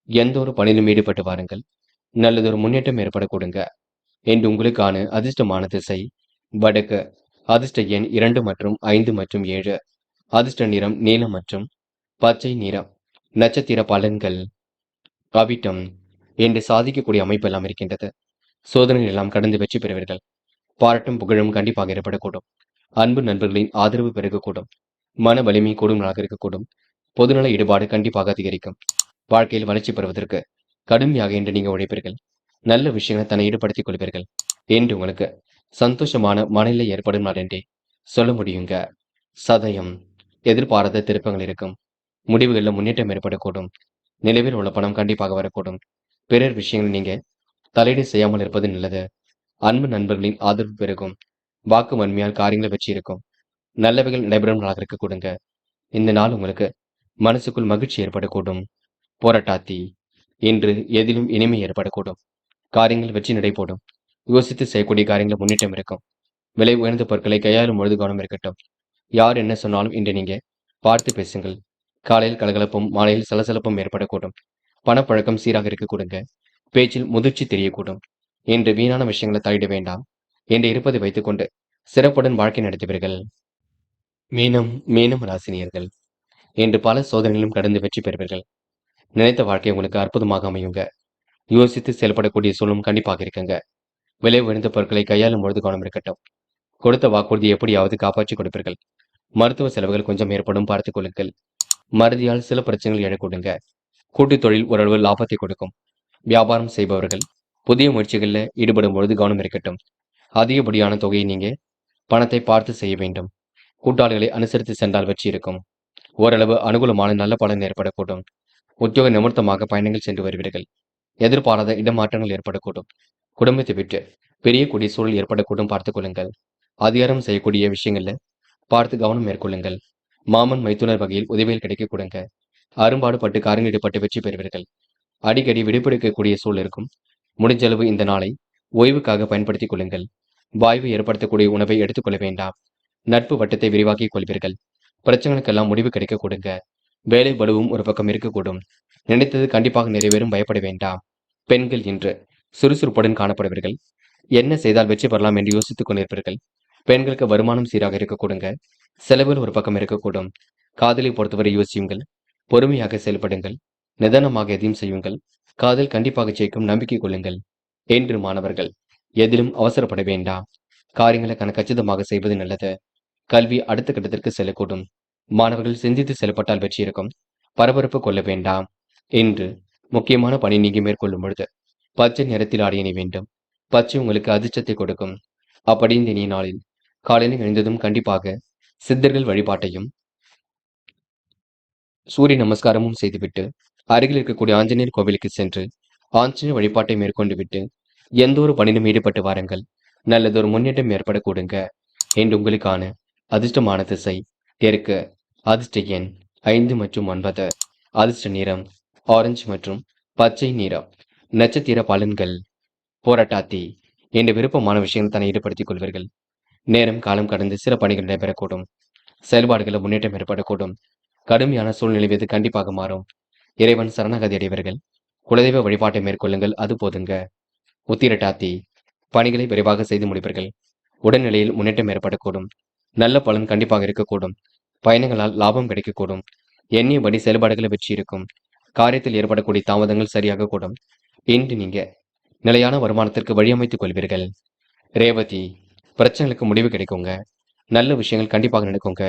எந்த ஒரு பணியிலும் ஈடுபட்டு வாருங்கள். நல்லதொரு முன்னேற்றம் ஏற்பட கொடுங்க. என்று உங்களுக்கான அதிர்ஷ்டமான திசை வடக்கு. அதிர்ஷ்ட எண் 2 மற்றும் 5 மற்றும் 7. அதிர்ஷ்ட நிறம் நீலம் மற்றும் பச்சை நிறம். நட்சத்திர பலன்கள் அவிட்டம். என்று சாதிக்கக்கூடிய அமைப்பு எல்லாம் இருக்கின்றது. சோதனைகள் எல்லாம் கடந்து வெற்றி பெறுவீர்கள். பாராட்டும் புகழும் கண்டிப்பாக ஏற்படக்கூடும். அன்பு நண்பர்களின் ஆதரவு பெருகக்கூடும். மன வலிமை கூடும் நாளாக இருக்கக்கூடும். பொதுநல ஈடுபாடு கண்டிப்பாக அதிகரிக்கும். வாழ்க்கையில் வளர்ச்சி பெறுவதற்கு கடுமையாக என்று நீங்க உழைப்பீர்கள். நல்ல விஷயங்களை தன்னை ஈடுபடுத்திக் கொள்வீர்கள். என்று உங்களுக்கு சந்தோஷமான மனநிலை ஏற்படும் நாள் என்றே சொல்ல முடியுங்க. சதயம். எதிர்பாராத திருப்பங்கள் இருக்கும். முடிவுகளில் முன்னேற்றம் ஏற்படக்கூடும். நிலவில் உள்ள பணம் கண்டிப்பாக வரக்கூடும். பிறர் விஷயங்களை நீங்க தலையீடு செய்யாமல் இருப்பது நல்லது. அன்பு நண்பர்களின் ஆதரவு பெருகும். வாக்கு வன்மையால் காரியங்களை வெற்றி இருக்கும். நல்லவைகள் நடைபெறும் நாளாக இருக்க கொடுங்க. இந்த நாள் உங்களுக்கு மனசுக்குள் மகிழ்ச்சி ஏற்படக்கூடும். போராட்டாத்தி. இன்று எதிலும் இனிமை ஏற்படக்கூடும். காரியங்கள் வெற்றி நடை போடும். யோசித்து செய்யக்கூடிய காரியங்கள் முன்னேற்றம் இருக்கும். விலை உயர்ந்த பொருட்களை கையாளும் பொழுது கவனம் இருக்கட்டும். யார் என்ன சொன்னாலும் இன்று நீங்க பார்த்து பேசுங்கள். காலையில் கலகலப்பும், மாலையில் சலசலப்பும் ஏற்படக்கூடும். பணப்பழக்கம் சீராக இருக்கக்கூடுங்க. பேச்சில் முதிர்ச்சி தெரியக்கூடும். இன்று வீணான விஷயங்களை தலையிட வேண்டாம். என்று இருப்பதை வைத்துக்கொண்டு சிறப்புடன் வாழ்க்கை நடத்துவீர்கள். மீனம் ராசினியர்கள். இன்று பல சோதனைகளும் கடந்து வெற்றி பெறுவீர்கள். நினைத்த வாழ்க்கை உங்களுக்கு அற்புதமாக அமையுங்க. யோசித்து செயல்படக்கூடிய சூழலும் கண்டிப்பாக இருக்குங்க. விலை உயர்ந்த பொருட்களை கையாளும் பொழுது கவனம் இருக்கட்டும். கொடுத்த வாக்குறுதியை எப்படியாவது காப்பாற்றி கொடுப்பீர்கள். மருத்துவ செலவுகள் கொஞ்சம் ஏற்படும் பார்த்துக் கொள்ளுங்கள். மறதியால் சில பிரச்சனைகள் எழக்கூடுங்க. கூட்டுத் தொழில் ஓரளவு லாபத்தை கொடுக்கும். வியாபாரம் செய்பவர்கள் புதிய முயற்சிகளில் ஈடுபடும் பொழுது கவனம் இருக்கட்டும். அதிகப்படியான தொகையை நீங்க பணத்தை பார்த்து செய்ய வேண்டும். கூட்டாளிகளை அனுசரித்து சென்றால் வெற்றி இருக்கும். ஓரளவு அனுகூலமான நல்ல பலன் ஏற்படக்கூடும். உத்தியோக நிமித்தமாக பயணங்கள் சென்று வருவீர்கள். எதிர்பாராத இடமாற்றங்கள் ஏற்படக்கூடும். குடும்பத்தை விட்டு பெரியக்கூடிய சூழல் ஏற்படக்கூடும் பார்த்துக் கொள்ளுங்கள். அதிகாரம் செய்யக்கூடிய விஷயங்கள்ல பார்த்து கவனம் மேற்கொள்ளுங்கள். மாமன் மைத்துனர் வகையில் உதவிகள் கிடைக்க கொடுங்க. அரும்பாடுபட்டு காரியங்கள் ஈடுபட்டு வெற்றி பெறுவீர்கள். அடிக்கடி விடுபெடுக்கக்கூடிய சூழல் இருக்கும். முடிஞ்ச அளவு இந்த நாளை ஓய்வுக்காக பயன்படுத்திக் கொள்ளுங்கள். வாய்வு ஏற்படுத்தக்கூடிய உணவை எடுத்துக்கொள்ள வேண்டாம். நட்பு வட்டத்தை விரிவாக்கிக் கொள்வீர்கள். பிரச்சனைகளுக்கெல்லாம் முடிவு கிடைக்க கொடுங்க. வேலை பலுவும் ஒரு பக்கம் இருக்கக்கூடும். நினைத்தது கண்டிப்பாக நிறைவேறும், பயப்பட வேண்டாம். பெண்கள் இன்று சுறுசுறுப்புடன் காணப்படுவீர்கள். என்ன செய்தால் வெற்றி பெறலாம் என்று யோசித்துக் கொண்டிருப்பீர்கள். பெண்களுக்கு வருமானம் சீராக இருக்க கொடுங்க. செலவுகள் ஒரு பக்கம் இருக்கக்கூடும். காதலை பொறுத்தவரை யோசியுங்கள். பொறுமையாக செயல்படுங்கள். நிதானமாக எதையும் செய்யுங்கள். காதல் கண்டிப்பாக ஜெயிக்கும், நம்பிக்கை கொள்ளுங்கள். என்று மாணவர்கள் எதிலும் அவசரப்பட வேண்டாம். காரியங்களை கச்சிதமாக செய்வது நல்லது. கல்வி அடுத்த கட்டத்திற்கு செல்லக்கூடும். மாணவர்கள் சிந்தித்து செயல்பட்டால் வெற்றி இருக்கும். பரபரப்பு கொள்ள வேண்டாம். என்று முக்கியமான பணி நீங்க மேற்கொள்ளும் பொழுது பச்சை நிறத்தில் ஆடை அணிய வேண்டும். பச்சை உங்களுக்கு அதிர்ஷ்டத்தை கொடுக்கும். அப்படி இந்த இனிய நாளில் காலையில் எழுந்ததும் கண்டிப்பாக சித்தர்கள் வழிபாட்டையும் சூரிய நமஸ்காரமும் செய்துவிட்டு அருகில் இருக்கக்கூடிய ஆஞ்சநேயர் கோவிலுக்கு சென்று ஆஞ்சநேயர் வழிபாட்டை மேற்கொண்டு விட்டு எந்த ஒரு பணியிலும் ஈடுபட்டு வாருங்கள். நல்லதொரு முன்னேற்றம் ஏற்படக்கூடுங்க. என்று உங்களுக்கான அதிர்ஷ்டமான திசை தெற்கு. அதிர்ஷ்ட எண் 5 மற்றும் 9. அதிர்ஷ்ட நிறம் ஆரஞ்சு மற்றும் பச்சை நிறம். நட்சத்திர பலன்கள். போராட்டாத்தி என்ற விருப்பமான விஷயங்கள் தன்னை ஈடுபடுத்திக் கொள்வீர்கள். நேரம் காலம் கடந்து சில பணிகள் நடைபெறக்கூடும். செயல்பாடுகளில் முன்னேற்றம் ஏற்படக்கூடும். கடுமையான சூழ்நிலை இது கண்டிப்பாக மாறும். இறைவன் சரணாகதி அடைவர்கள். குலதெய்வ வழிபாட்டை மேற்கொள்ளுங்கள், அது போதுங்க. உத்திரட்டாத்தி பணிகளை விரைவாக செய்து முடிப்பீர்கள். உடல்நிலையில் முன்னேற்றம் ஏற்படக்கூடும். நல்ல பலன் கண்டிப்பாக இருக்கக்கூடும். பயணங்களால் லாபம் கிடைக்கக்கூடும். எண்ணியபடி செயல்பாடுகளை வெற்றி இருக்கும். காரியத்தில் ஏற்படக்கூடிய தாமதங்கள் சரியாக கூடும். இன்று நீங்க நிலையான வருமானத்திற்கு வழியமைத்துக் கொள்வீர்கள். ரேவதி பிரச்சனைகளுக்கு முடிவு கிடைக்குங்க. நல்ல விஷயங்கள் கண்டிப்பாக நடக்குங்க.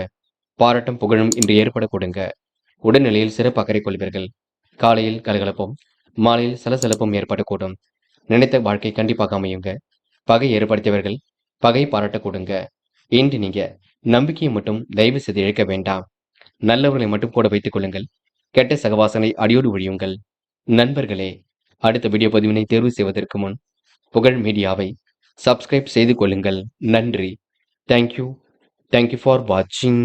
பாராட்டும் புகழும் இன்று ஏற்படக்கூடுங்க. உடல்நிலையில் சிறப்பு அக்கறை கொள்வீர்கள். காலையில் கலகலப்பும், மாலையில் சலசலப்பும் ஏற்படக்கூடும். நினைத்த வாழ்க்கை கண்டிப்பாக அமையுங்க. பகை ஏற்படுத்தியவர்கள் பகை பாராட்டக்கூடுங்க. இன்று நீங்க நம்பிக்கையை மட்டும் தயவு செய்து இழக்க வேண்டாம். நல்லவர்களை மட்டும் கூட வைத்துக் கொள்ளுங்கள். கெட்ட சகவாசனை அடியோடு ஒழியுங்கள். நண்பர்களே, அடுத்த வீடியோ பதிவினை தேர்வு செய்வதற்கு முன் புகழ் மீடியாவை சப்ஸ்கிரைப் செய்து கொள்ளுங்கள். நன்றி. தேங்க்யூ ஃபார் வாட்சிங்.